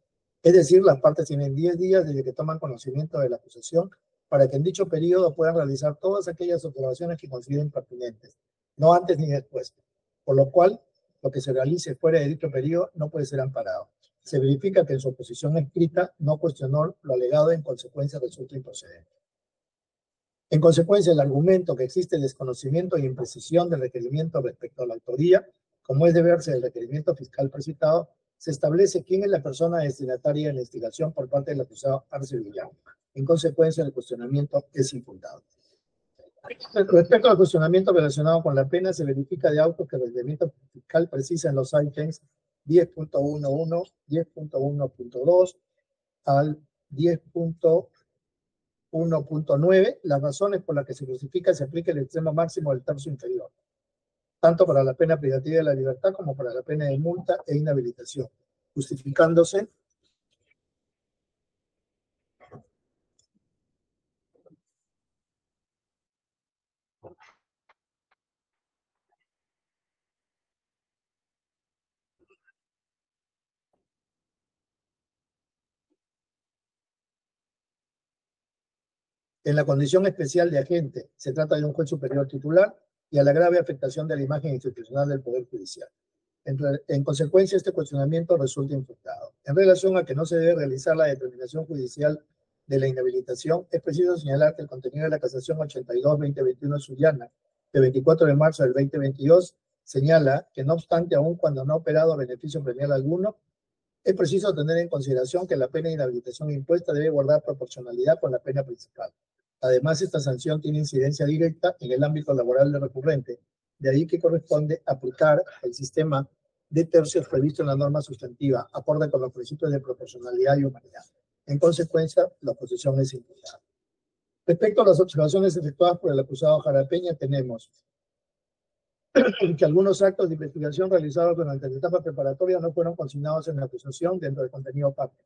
Es decir, las partes tienen 10 días desde que toman conocimiento de la acusación para que en dicho periodo puedan realizar todas aquellas observaciones que consideren pertinentes, no antes ni después, por lo cual lo que se realice fuera de dicho periodo no puede ser amparado. Se verifica que en su oposición escrita no cuestionó lo alegado y en consecuencia resulta improcedente. En consecuencia, el argumento que existe desconocimiento e imprecisión del requerimiento respecto a la autoría, como es de verse del requerimiento fiscal precitado, se establece quién es la persona destinataria de la instigación por parte del acusado Arce Villán. En consecuencia, el cuestionamiento es infundado. Respecto al cuestionamiento relacionado con la pena, se verifica de auto que el requerimiento fiscal precisa en los ítems 10.11, 10.1.2 al 10.1.9 las razones por las que se justifica se aplica el extremo máximo del tercio inferior, tanto para la pena privativa de la libertad como para la pena de multa e inhabilitación, justificándose en la condición especial de agente. Se trata de un juez superior titular y a la grave afectación de la imagen institucional del Poder Judicial. En consecuencia, este cuestionamiento resulta infundado. En relación a que no se debe realizar la determinación judicial de la inhabilitación, es preciso señalar que el contenido de la casación 82-2021 Sullana, de 24 de marzo del 2022, señala que no obstante, aun cuando no ha operado beneficio premial alguno, es preciso tener en consideración que la pena de inhabilitación impuesta debe guardar proporcionalidad con la pena principal. Además, esta sanción tiene incidencia directa en el ámbito laboral del recurrente, de ahí que corresponde aplicar el sistema de tercios previsto en la norma sustantiva, acorde con los principios de proporcionalidad y humanidad. En consecuencia, la oposición es impugnada. Respecto a las observaciones efectuadas por el acusado Jarapeña, tenemos que algunos actos de investigación realizados durante la etapa preparatoria no fueron consignados en la acusación dentro del contenido parte,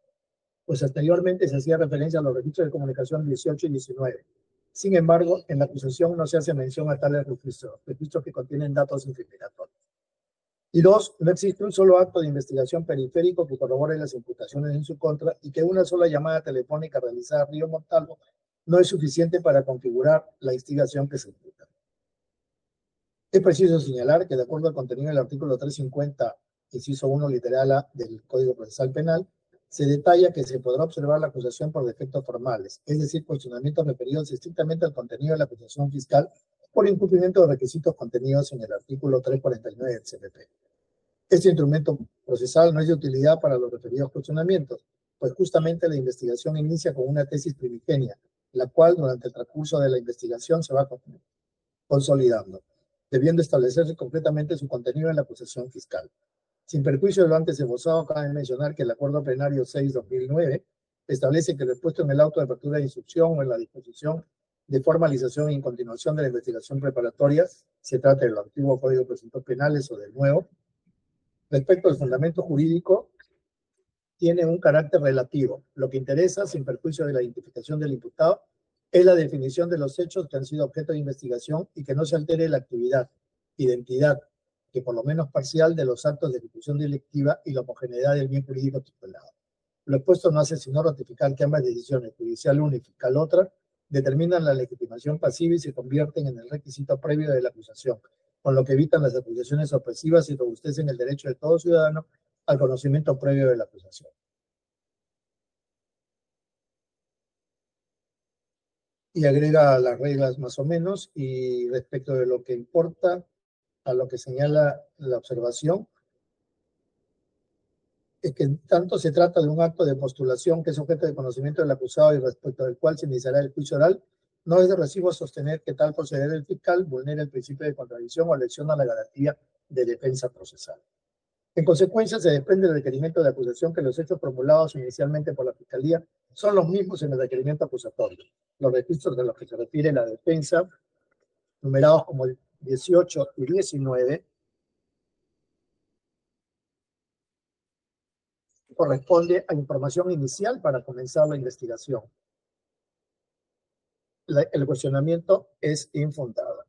pues anteriormente se hacía referencia a los registros de comunicación 18 y 19. Sin embargo, en la acusación no se hace mención a tales registros que contienen datos incriminatorios. Y dos, no existe un solo acto de investigación periférico que corrobore las imputaciones en su contra y que una sola llamada telefónica realizada a Ríos Montalvo no es suficiente para configurar la instigación que se imputa. Es preciso señalar que de acuerdo al contenido del artículo 350, inciso 1, literal A del Código Procesal Penal, se detalla que se podrá observar la acusación por defectos formales, es decir, cuestionamientos referidos estrictamente al contenido de la acusación fiscal por incumplimiento de requisitos contenidos en el artículo 349 del CPP. Este instrumento procesal no es de utilidad para los referidos cuestionamientos, pues justamente la investigación inicia con una tesis primigenia, la cual durante el transcurso de la investigación se va consolidando, debiendo establecerse concretamente su contenido en la acusación fiscal. Sin perjuicio de lo antes esbozado, cabe mencionar que el Acuerdo Plenario 6-2009 establece que lo expuesto en el auto de apertura de instrucción o en la disposición de formalización y continuación de la investigación preparatoria, se trata del antiguo Código de Procedimientos Penales o del nuevo, respecto al fundamento jurídico, tiene un carácter relativo. Lo que interesa, sin perjuicio de la identificación del imputado, es la definición de los hechos que han sido objeto de investigación y que no se altere la actividad, identidad, que por lo menos parcial, de los actos de ejecución delictiva y la homogeneidad del bien jurídico titulado. Lo expuesto no hace sino ratificar que ambas decisiones, judicial una y fiscal otra, determinan la legitimación pasiva y se convierten en el requisito previo de la acusación, con lo que evitan las acusaciones opresivas y robustecen el derecho de todo ciudadano al conocimiento previo de la acusación. y agrega las reglas más o menos, y respecto de lo que importa a lo que señala la observación, es que tanto se trata de un acto de postulación que es objeto de conocimiento del acusado y respecto del cual se iniciará el juicio oral, no es de recibo sostener que tal proceder del fiscal vulnera el principio de contradicción o lesiona la garantía de defensa procesal. En consecuencia, se desprende del requerimiento de acusación que los hechos formulados inicialmente por la Fiscalía son los mismos en el requerimiento acusatorio. Los registros de los que se refiere la defensa, numerados como 18 y 19, corresponde a información inicial para comenzar la investigación. El cuestionamiento es infundado.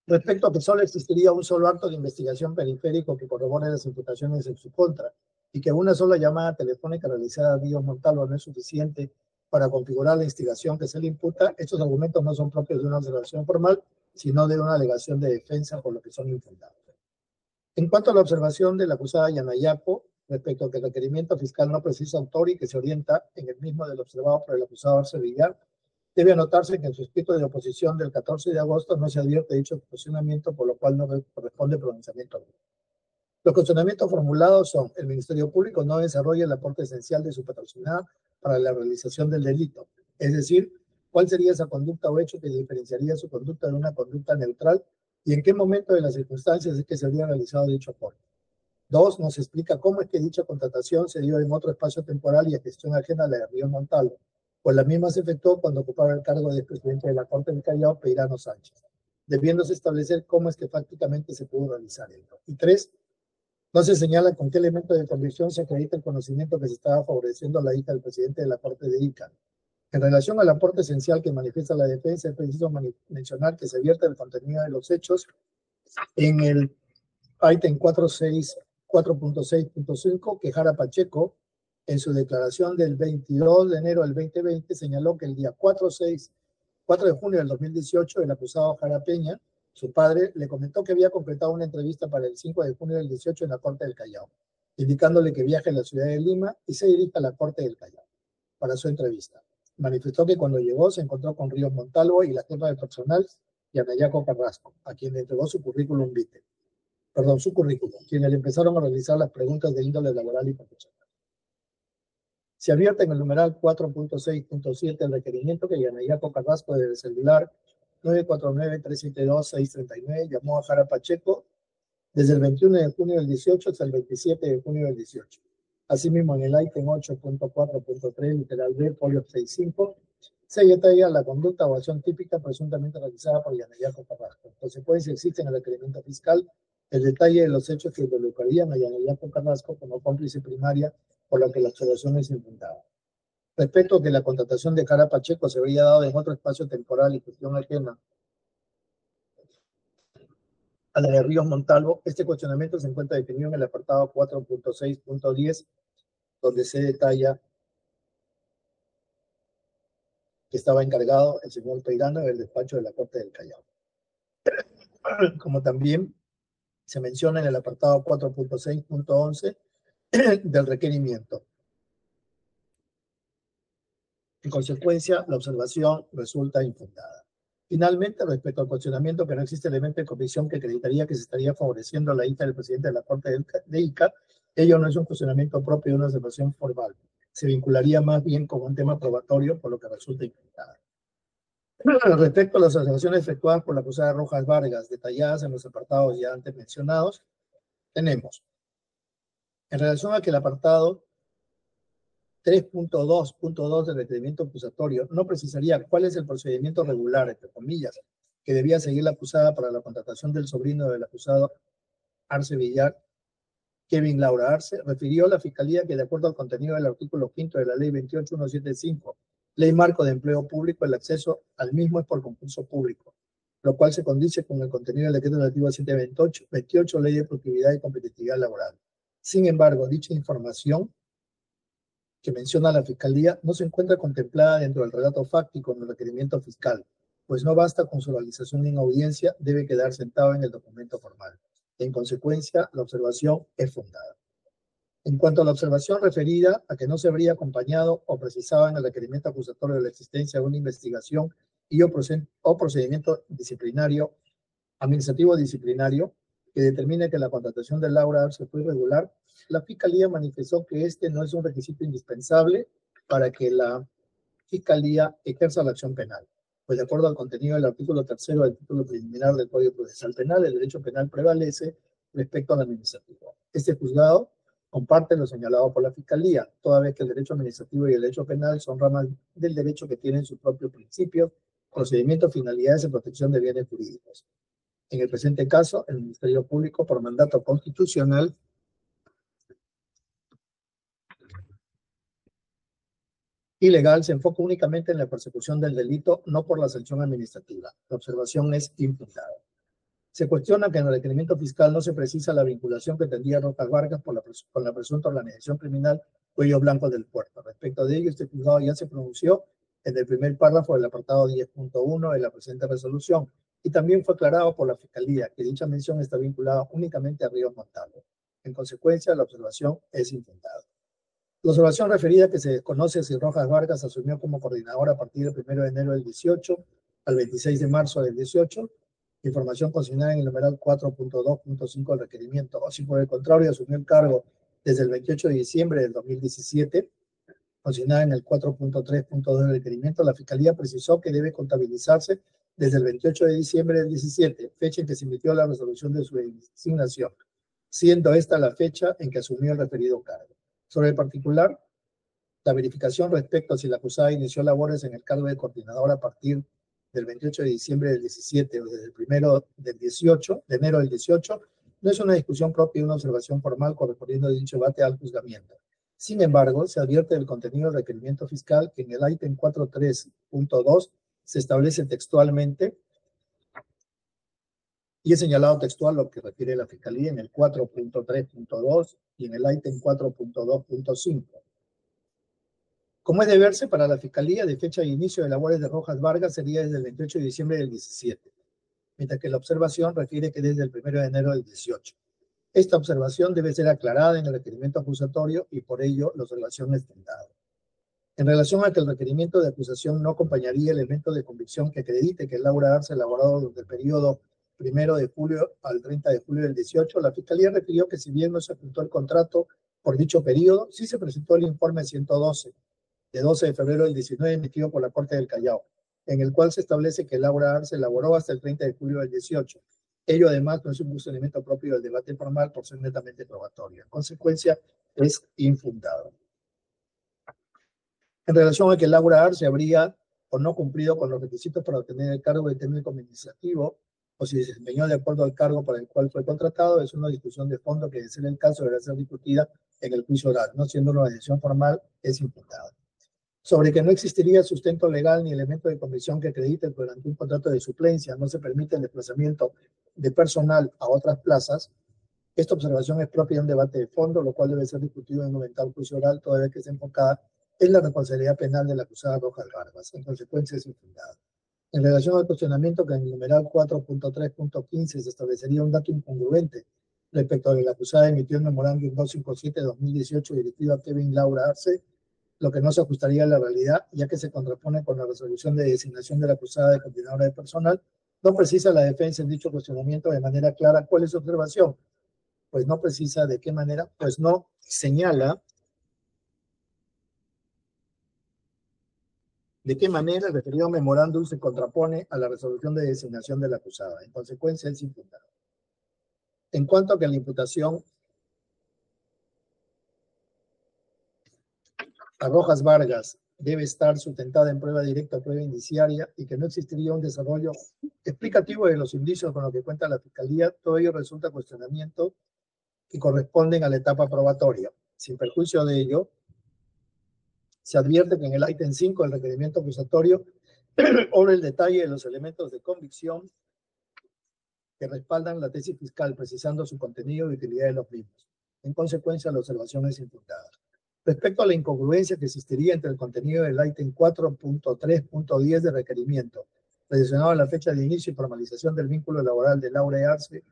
Respecto a que solo existiría un solo acto de investigación periférico que corrobore las imputaciones en su contra y que una sola llamada telefónica realizada a Díaz Montalvo no es suficiente para configurar la instigación que se le imputa, estos argumentos no son propios de una observación formal, sino de una alegación de defensa, por lo que son infundados. En cuanto a la observación de la acusada Yanayapo, respecto a que el requerimiento fiscal no precisa autor y que se orienta en el mismo del observado por el acusado Arce Villar, debe anotarse que en su escrito de oposición del 14 de agosto no se advierte dicho cuestionamiento, por lo cual no corresponde pronunciamiento alguno. Los cuestionamientos formulados son: el Ministerio Público no desarrolla el aporte esencial de su patrocinada para la realización del delito, es decir, cuál sería esa conducta o hecho que diferenciaría su conducta de una conducta neutral y en qué momento de las circunstancias es que se habría realizado dicho aporte. 2. Nos explica cómo es que dicha contratación se dio en otro espacio temporal y a gestión ajena a la de Río Montalvo, pues la misma se efectuó cuando ocupaba el cargo de presidente de la Corte del Callao, Peirano Sánchez, debiéndose establecer cómo es que prácticamente se pudo realizar esto. Y 3. No se señala con qué elemento de convicción se acredita el conocimiento que se estaba favoreciendo a la hija del presidente de la Corte de Ica. En relación al aporte esencial que manifiesta la defensa, es preciso mencionar que se vierte el contenido de los hechos en el ítem 4.6.5, que Jara Pacheco, en su declaración del 22 de enero del 2020, señaló que el día 4 de junio del 2018, el acusado Jara Peña, su padre, le comentó que había concretado una entrevista para el 5 de junio del 18 en la Corte del Callao, indicándole que viaje a la ciudad de Lima y se dirija a la Corte del Callao para su entrevista. Manifestó que cuando llegó se encontró con Ríos Montalvo y la jefa de personal, Yanayapo Carrasco, a quien le entregó su currículum vitae. Su currículum, quienes le empezaron a realizar las preguntas de índole laboral y profesional. Se advierte en el numeral 4.6.7 el requerimiento que Yanayapo Carrasco, desde el celular 949-372-639, llamó a Jara Pacheco desde el 21 de junio del 18 hasta el 27 de junio del 18. Asimismo, en el ítem 8.4.3, literal B, folio 65, se detalla la conducta o acción típica presuntamente realizada por Yanayapo Carrasco. En consecuencia, existe en el requerimiento fiscal el detalle de los hechos que involucrarían a Yanayapo Carrasco como cómplice primaria, por lo que la observación es infundada. Respecto a que la contratación de Jara Pacheco se habría dado en otro espacio temporal y gestión ajena a la de Ríos Montalvo, este cuestionamiento se encuentra definido en el apartado 4.6.10, donde se detalla que estaba encargado el señor Peirano del despacho de la Corte del Callao. Como también se menciona en el apartado 4.6.11 del requerimiento. En consecuencia, la observación resulta infundada. Finalmente, respecto al cuestionamiento que no existe elemento de convicción que acreditaría que se estaría favoreciendo a la hija del presidente de la Corte de Ica, ello no es un cuestionamiento propio de una observación formal. Se vincularía más bien con un tema probatorio, por lo que resulta infundada. Respecto a las observaciones efectuadas por la acusada Rojas Vargas, detalladas en los apartados ya antes mencionados, tenemos, en relación a que el apartado 3.2.2 del requerimiento acusatorio no precisaría cuál es el procedimiento regular, entre comillas, que debía seguir la acusada para la contratación del sobrino del acusado Arce Villar, Kevin Laura Arce, refirió a la Fiscalía que, de acuerdo al contenido del artículo 5 de la Ley 28175, Ley Marco de Empleo Público, el acceso al mismo es por concurso público, lo cual se condice con el contenido del decreto relativo 728, Ley de Productividad y Competitividad Laboral. Sin embargo, dicha información que menciona la Fiscalía no se encuentra contemplada dentro del relato fáctico en el requerimiento fiscal, pues no basta con su realización en audiencia, debe quedar sentado en el documento formal. En consecuencia, la observación es fundada. En cuanto a la observación referida a que no se habría acompañado o precisado en el requerimiento acusatorio de la existencia de una investigación y o procedimiento disciplinario, administrativo disciplinario, que determine que la contratación de Laura Arce fue irregular, la Fiscalía manifestó que este no es un requisito indispensable para que la Fiscalía ejerza la acción penal, pues de acuerdo al contenido del artículo 3º del título preliminar del Código Procesal Penal, el derecho penal prevalece respecto al administrativo. Este juzgado comparte lo señalado por la Fiscalía, toda vez que el derecho administrativo y el derecho penal son ramas del derecho que tienen sus propios principios, procedimientos, finalidades y protección de bienes jurídicos. En el presente caso, el Ministerio Público, por mandato constitucional, y legal, se enfoca únicamente en la persecución del delito, no por la sanción administrativa. La observación es infundada. Se cuestiona que en el requerimiento fiscal no se precisa la vinculación que tendría Rojas Vargas con la presunta organización criminal Cuello Blanco del Puerto. Respecto de ello, este juzgado ya se pronunció en el primer párrafo del apartado 10.1 de la presente resolución, y también fue aclarado por la Fiscalía que dicha mención está vinculada únicamente a Ríos Montalvo. En consecuencia, la observación es infundada. La observación referida que se desconoce si Rojas Vargas asumió como coordinador a partir del 1 de enero del 18 al 26 de marzo del 18, información consignada en el numeral 4.2.5 del requerimiento, o si por el contrario asumió el cargo desde el 28 de diciembre del 2017, consignada en el 4.3.2 del requerimiento, la Fiscalía precisó que debe contabilizarse desde el 28 de diciembre del 17, fecha en que se emitió la resolución de su designación, siendo esta la fecha en que asumió el referido cargo. Sobre el particular, la verificación respecto a si la acusada inició labores en el cargo de coordinador a partir del 28 de diciembre del 17 o desde el 1 de enero del 18, no es una discusión propia de una observación formal correspondiendo a dicho debate al juzgamiento. Sin embargo, se advierte del contenido del requerimiento fiscal que en el ítem 4.3.2 se establece textualmente, y es señalado textual lo que refiere la Fiscalía en el 4.3.2 y en el ítem 4.2.5. Como es de verse, para la Fiscalía, de fecha de inicio de labores de Rojas Vargas sería desde el 28 de diciembre del 17, mientras que la observación refiere que desde el 1 de enero del 18. Esta observación debe ser aclarada en el requerimiento acusatorio y por ello la observación es fundada. En relación a que el requerimiento de acusación no acompañaría elemento de convicción que acredite que Laura Arce elaborado durante el periodo 1 de julio al 30 de julio del 18, la Fiscalía refirió que si bien no se apuntó el contrato por dicho periodo, sí se presentó el informe 112 de 12 de febrero del 19 emitido por la Corte del Callao, en el cual se establece que Laura Arce elaboró hasta el 30 de julio del 18. Ello además no es un elemento propio del debate formal por ser netamente probatorio. En consecuencia, es infundado. En relación a que Laura Arce habría o no cumplido con los requisitos para obtener el cargo de técnico administrativo, o si se desempeñó de acuerdo al cargo para el cual fue contratado, es una discusión de fondo que, de ser el caso, deberá ser discutida en el juicio oral. No siendo una decisión formal, es infundada. Sobre que no existiría sustento legal ni elemento de convicción que acredite que durante un contrato de suplencia no se permite el desplazamiento de personal a otras plazas, esta observación es propia de un debate de fondo, lo cual debe ser discutido en un eventual juicio oral, toda vez que esté enfocada en la responsabilidad penal de la acusada Rojas Vargas. En consecuencia, es infundada. En relación al cuestionamiento que en el numeral 4.3.15 se establecería un dato incongruente respecto a que la acusada emitió el memorándum 257-2018 dirigido a Kevin Laura Arce, lo que no se ajustaría a la realidad, ya que se contrapone con la resolución de designación de la acusada de coordinadora de personal, no precisa la defensa en dicho cuestionamiento de manera clara cuál es su observación, pues no precisa de qué manera, pues no señala de qué manera el referido memorándum se contrapone a la resolución de designación de la acusada. En consecuencia, es infundado. En cuanto a que la imputación a Rojas Vargas debe estar sustentada en prueba directa o prueba indiciaria y que no existiría un desarrollo explicativo de los indicios con los que cuenta la Fiscalía, todo ello resulta cuestionamiento que corresponden a la etapa probatoria. Sin perjuicio de ello, se advierte que en el ítem 5 del requerimiento acusatorio obra el detalle de los elementos de convicción que respaldan la tesis fiscal, precisando su contenido y utilidad de los mismos. En consecuencia, la observación es infundada. Respecto a la incongruencia que existiría entre el contenido del ítem 4.3.10 de requerimiento, relacionado a la fecha de inicio y formalización del vínculo laboral de Laura Arce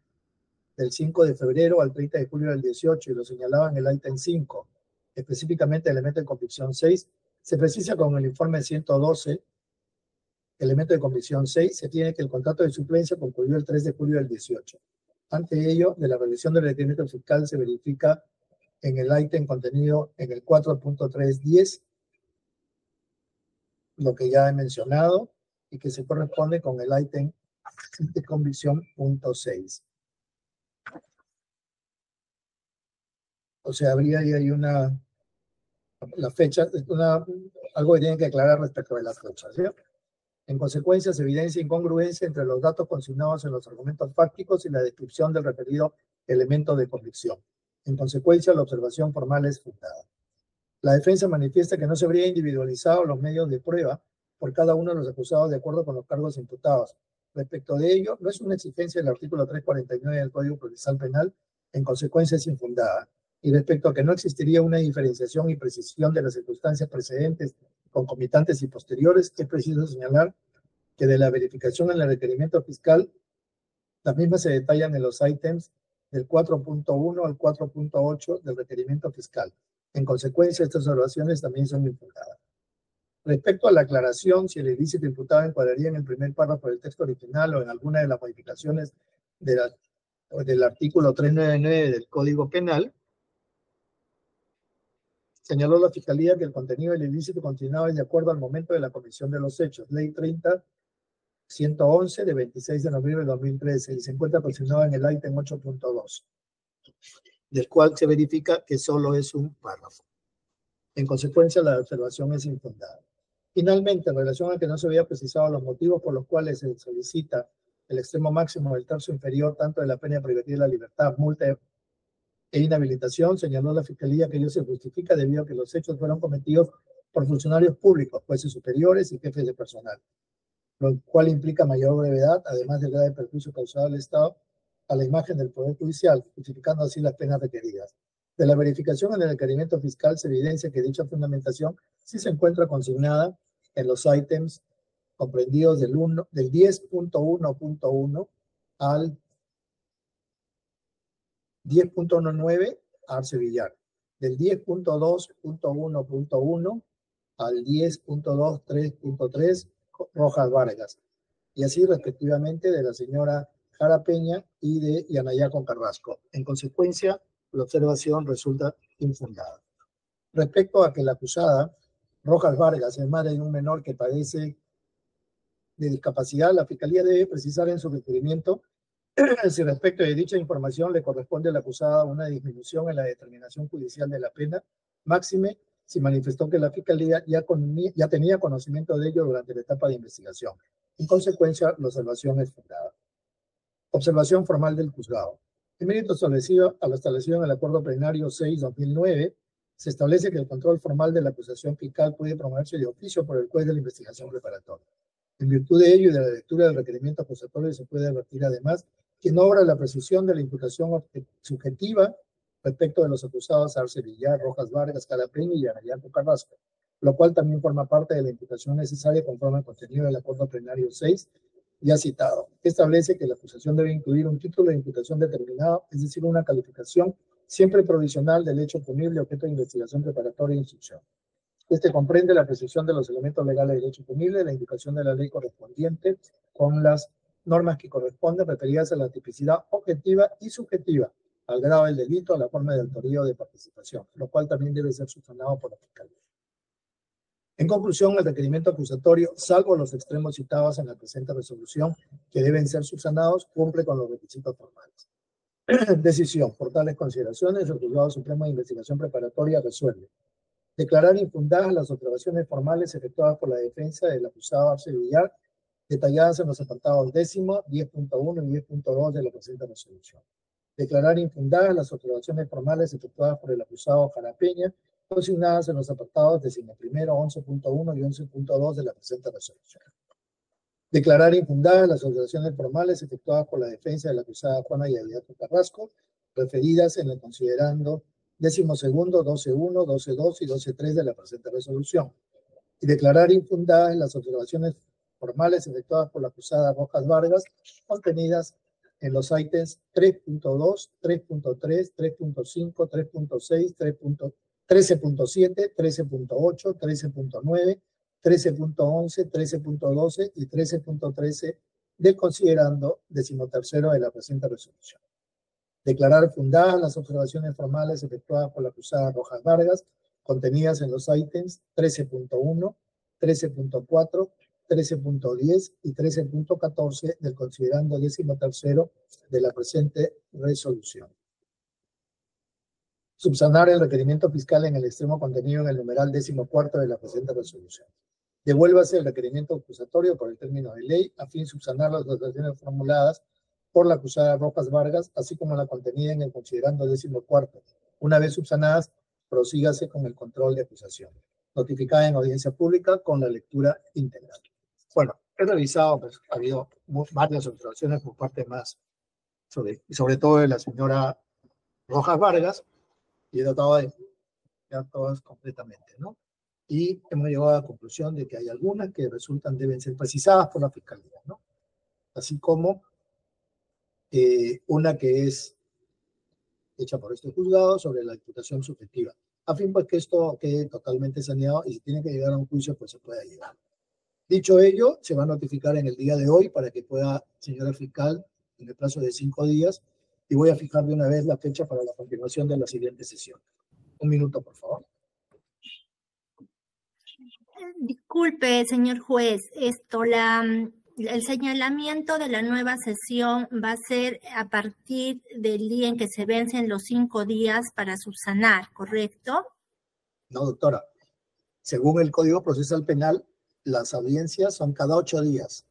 del 5 de febrero al 30 de julio del 18 y lo señalaba en el ítem 5, específicamente el elemento de convicción 6, se precisa con el informe 112, elemento de convicción 6, se tiene que el contrato de suplencia concluyó el 3 de julio del 18. Ante ello, de la revisión del requerimiento fiscal se verifica en el ítem contenido en el 4.310, lo que ya he mencionado, y que se corresponde con el ítem de convicción punto 6. O sea, habría ahí la fecha, algo que tienen que aclarar respecto de las fechas, ¿sí? En consecuencia, se evidencia incongruencia entre los datos consignados en los argumentos fácticos y la descripción del referido elemento de convicción. En consecuencia, la observación formal es fundada. La defensa manifiesta que no se habría individualizado los medios de prueba por cada uno de los acusados de acuerdo con los cargos imputados. Respecto de ello, no es una exigencia del artículo 349 del Código Procesal Penal, en consecuencia es infundada. Y respecto a que no existiría una diferenciación y precisión de las circunstancias precedentes, concomitantes y posteriores, es preciso señalar que de la verificación en el requerimiento fiscal, las mismas se detallan en los ítems del 4.1 al 4.8 del requerimiento fiscal. En consecuencia, estas observaciones también son infundadas. Respecto a la aclaración, si el ilícito imputado encuadraría en el primer párrafo del texto original o en alguna de las modificaciones del artículo 399 del Código Penal, señaló la Fiscalía que el contenido del ilícito continuaba de acuerdo al momento de la comisión de los hechos. Ley 30-111 de 26 de noviembre de 2013 y se encuentra posicionado en el ítem 8.2, del cual se verifica que solo es un párrafo. En consecuencia, la observación es infundada. Finalmente, en relación a que no se había precisado los motivos por los cuales se solicita el extremo máximo del tercio inferior tanto de la pena privativa de la libertad, multa e inhabilitación, señaló la Fiscalía que ello se justifica debido a que los hechos fueron cometidos por funcionarios públicos, jueces superiores y jefes de personal, lo cual implica mayor brevedad, además del grave perjuicio causado al Estado a la imagen del Poder Judicial, justificando así las penas requeridas. De la verificación en el requerimiento fiscal se evidencia que dicha fundamentación sí se encuentra consignada en los ítems comprendidos del 10.1.1 al 10.19 Arce Villar, del 10.2.1.1 al 10.23.3 Rojas Vargas, y así respectivamente de la señora Jara Peña y de Yanayaco Carrasco. En consecuencia, la observación resulta infundada. Respecto a que la acusada, Rojas Vargas, es madre de un menor que padece de discapacidad, la Fiscalía debe precisar en su requerimiento si respecto de dicha información le corresponde a la acusada una disminución en la determinación judicial de la pena, máxime si manifestó que la Fiscalía ya tenía conocimiento de ello durante la etapa de investigación. En consecuencia, la observación es fundada. Observación formal del juzgado. En mérito establecido a lo establecido en el Acuerdo Plenario 6-2009, se establece que el control formal de la acusación fiscal puede promoverse de oficio por el juez de la investigación preparatoria. En virtud de ello y de la lectura del requerimiento acusatorio, se puede advertir además que no obra la presunción de la imputación subjetiva respecto de los acusados Arce Villar, Rojas Vargas, Jara Peña y Yanayaco Carrasco, lo cual también forma parte de la imputación necesaria conforme al contenido del Acuerdo Plenario 6 ya citado. Establece que la acusación debe incluir un título de imputación determinado, es decir, una calificación siempre provisional del hecho punible objeto de investigación preparatoria e instrucción. Este comprende la precisión de los elementos legales del hecho punible, la indicación de la ley correspondiente con las normas que corresponden referidas a la tipicidad objetiva y subjetiva, al grado del delito, a la forma de autoría o de participación, lo cual también debe ser subsanado por la Fiscalía. En conclusión, el requerimiento acusatorio, salvo los extremos citados en la presente resolución, que deben ser subsanados, cumple con los requisitos formales. Decisión. Por tales consideraciones, el Juzgado Supremo de Investigación Preparatoria resuelve declarar infundadas las observaciones formales efectuadas por la defensa del acusado Arce Villar, detalladas en los apartados 10.1 y 10.2 de la presente resolución. Declarar infundadas las observaciones formales efectuadas por el acusado Jara Peña, consignadas en los apartados 11.1, 11.1 y 11.2 de la presente resolución. Declarar infundadas las observaciones formales efectuadas por la defensa de la acusada Juana Yanayaco Carrasco, referidas en el considerando 12.2, 12.1, 12.2 y 12.3 de la presente resolución. Y declarar infundadas las observaciones formales efectuadas por la acusada Rojas Vargas, contenidas en los ítems 3.2, 3.3, 3.5, 3.6, 13.7, 13.8, 13.9, 13.11, 13.12 y 13.13 del considerando 13º de la presente resolución. Declarar fundadas las observaciones formales efectuadas por la acusada Rojas Vargas, contenidas en los ítems 13.1, 13.4, 13.10 y 13.14 del considerando 13º de la presente resolución. Subsanar el requerimiento fiscal en el extremo contenido en el numeral 14º de la presente resolución. Devuélvase el requerimiento acusatorio por el término de ley a fin de subsanar las observaciones formuladas por la acusada Rojas Vargas, así como la contenida en el considerando 14º. Una vez subsanadas, prosígase con el control de acusación, notificada en audiencia pública con la lectura integral. Bueno, he revisado, pues, ha habido varias observaciones por parte más, sobre todo de la señora Rojas Vargas, y he tratado de ya todas completamente, ¿no? Y hemos llegado a la conclusión de que hay algunas que deben ser precisadas por la Fiscalía, ¿no? Así como una que es hecha por este juzgado sobre la imputación subjetiva, a fin pues que esto quede totalmente saneado y si tiene que llegar a un juicio, pues se pueda llegar. Dicho ello, se va a notificar en el día de hoy para que pueda, señora fiscal, en el plazo de 5 días, y voy a fijar de una vez la fecha para la continuación de la siguiente sesión. Un minuto, por favor.
Disculpe, señor juez, el señalamiento de la nueva sesión va a ser a partir del día en que se vencen los 5 días para subsanar, ¿correcto?
No, doctora. Según el Código Procesal Penal, las audiencias son cada 8 días.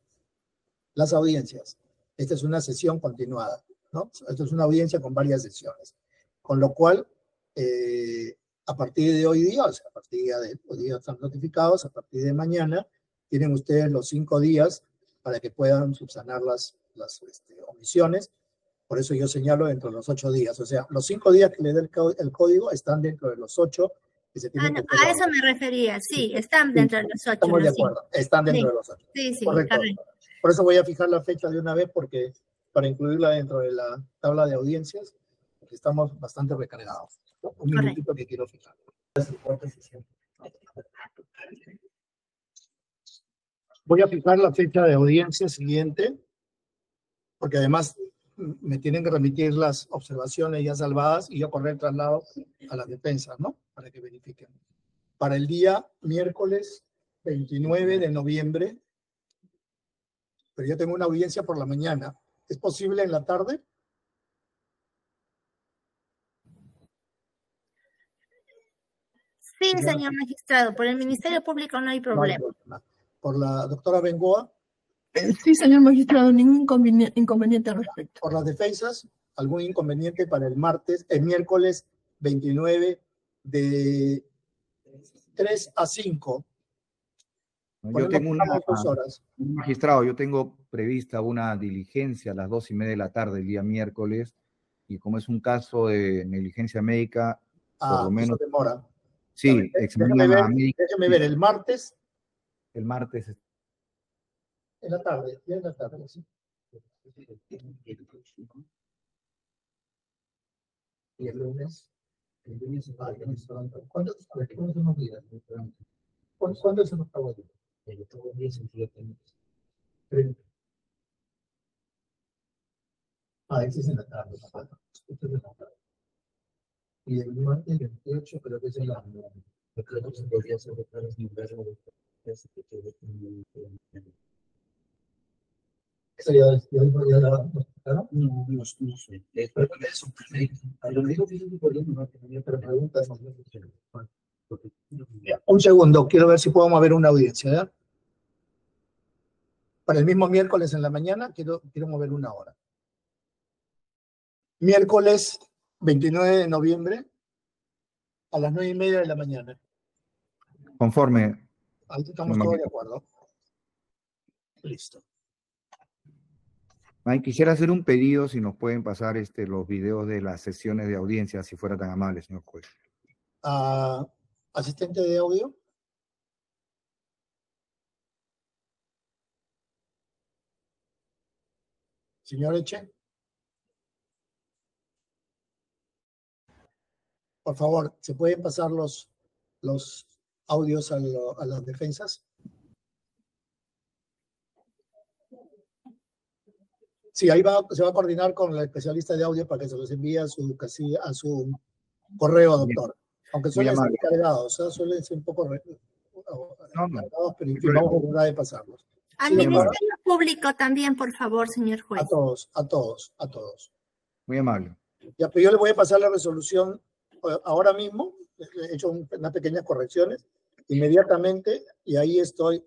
Las audiencias. Esta es una sesión continuada, ¿no? Esta es una audiencia con varias sesiones. Con lo cual, a partir de hoy día, o sea, a partir de hoy día están notificados, a partir de mañana, tienen ustedes los 5 días para que puedan subsanar las omisiones. Por eso yo señalo dentro de los 8 días. O sea, los 5 días que le da el código están dentro de los 8 que se tienen que
a eso me refería, sí, están dentro de los 8.
Estamos de acuerdo, están dentro de los 8.
Sí,
correcto. Por eso voy a fijar la fecha de una vez, porque para incluirla dentro de la tabla de audiencias, porque estamos bastante recargados. Un minutito que quiero fijar. Voy a fijar la fecha de audiencia siguiente, porque además me tienen que remitir las observaciones ya salvadas y yo correr el traslado a las defensas, ¿no? Para que verifiquen. Para el día miércoles 29 de noviembre, pero yo tengo una audiencia por la mañana. ¿Es posible en la tarde?
Sí, señor magistrado, por el Ministerio Público no hay problema.
No hay problema. ¿Por la doctora Bengoa?
Sí, señor magistrado, ningún inconveniente al respecto.
¿Por las defensas? ¿Algún inconveniente para el miércoles 29 de 3 a 5?
Yo tengo magistrado, yo tengo prevista una diligencia a las 2:30 de la tarde el día miércoles, y como es un caso de negligencia médica, por lo menos...
Eso demora.
Sí,
déjeme ver, el martes.
El martes.
En la tarde, ya en la tarde, sí. Y el lunes. ¿Cuándo se nos olvida? ¿Cuándo se nos acabó? Ese es en la tarde. Este es en la tarde. Y el martes 28, creo que es en la mañana. Creo que se podría hacer declaraciones invernas de ¿eso ya podría dar? ¿No? No sé. Pero eso, lo digo que es importante, no tenía otra pregunta. Un segundo, quiero ver si puedo mover una audiencia, ¿ya? Para el mismo miércoles en la mañana, quiero mover una hora. Miércoles 29 de noviembre, a las 9:30 de la mañana.
Conforme.
Ahí estamos todos de acuerdo. Listo.
Quisiera hacer un pedido, si nos pueden pasar los videos de las sesiones de audiencia, si fuera tan amable, señor juez.
Asistente de audio. Señor Eche. Por favor, ¿se pueden pasar los audios a las defensas? Sí, ahí se va a coordinar con el especialista de audio para que se los envíe a su correo, doctor. Aunque suelen ser cargados, suelen ser un poco cargados, pero en fin, vamos a tratar de pasarlos.
Al Ministerio Público también, por favor, señor juez.
A todos.
Muy amable.
Ya, pero yo le voy a pasar la resolución ahora mismo. He hecho unas pequeñas correcciones inmediatamente, y ahí estoy.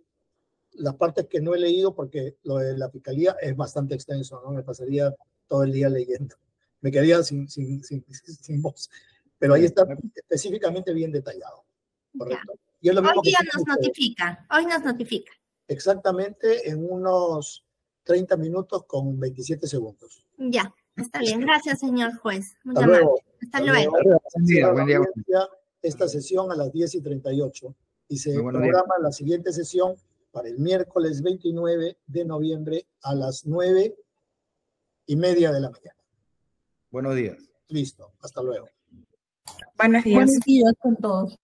Las partes que no he leído, porque lo de la fiscalía es bastante extenso, ¿no? Me pasaría todo el día leyendo. Me quedaría sin voz. Pero ahí está específicamente bien detallado. ¿Correcto? Y es lo mismo
hoy nos notifica.
Exactamente en unos 30 minutos con 27 segundos.
Ya, está bien. Gracias, señor juez.
Hasta luego.
Hasta luego.
Buen día.
Esta sesión a las 10:38 y se programa la siguiente sesión para el miércoles 29 de noviembre a las 9:30 de la mañana.
Buenos días.
Listo, hasta luego.
Buenos días.
Buenos días con todos.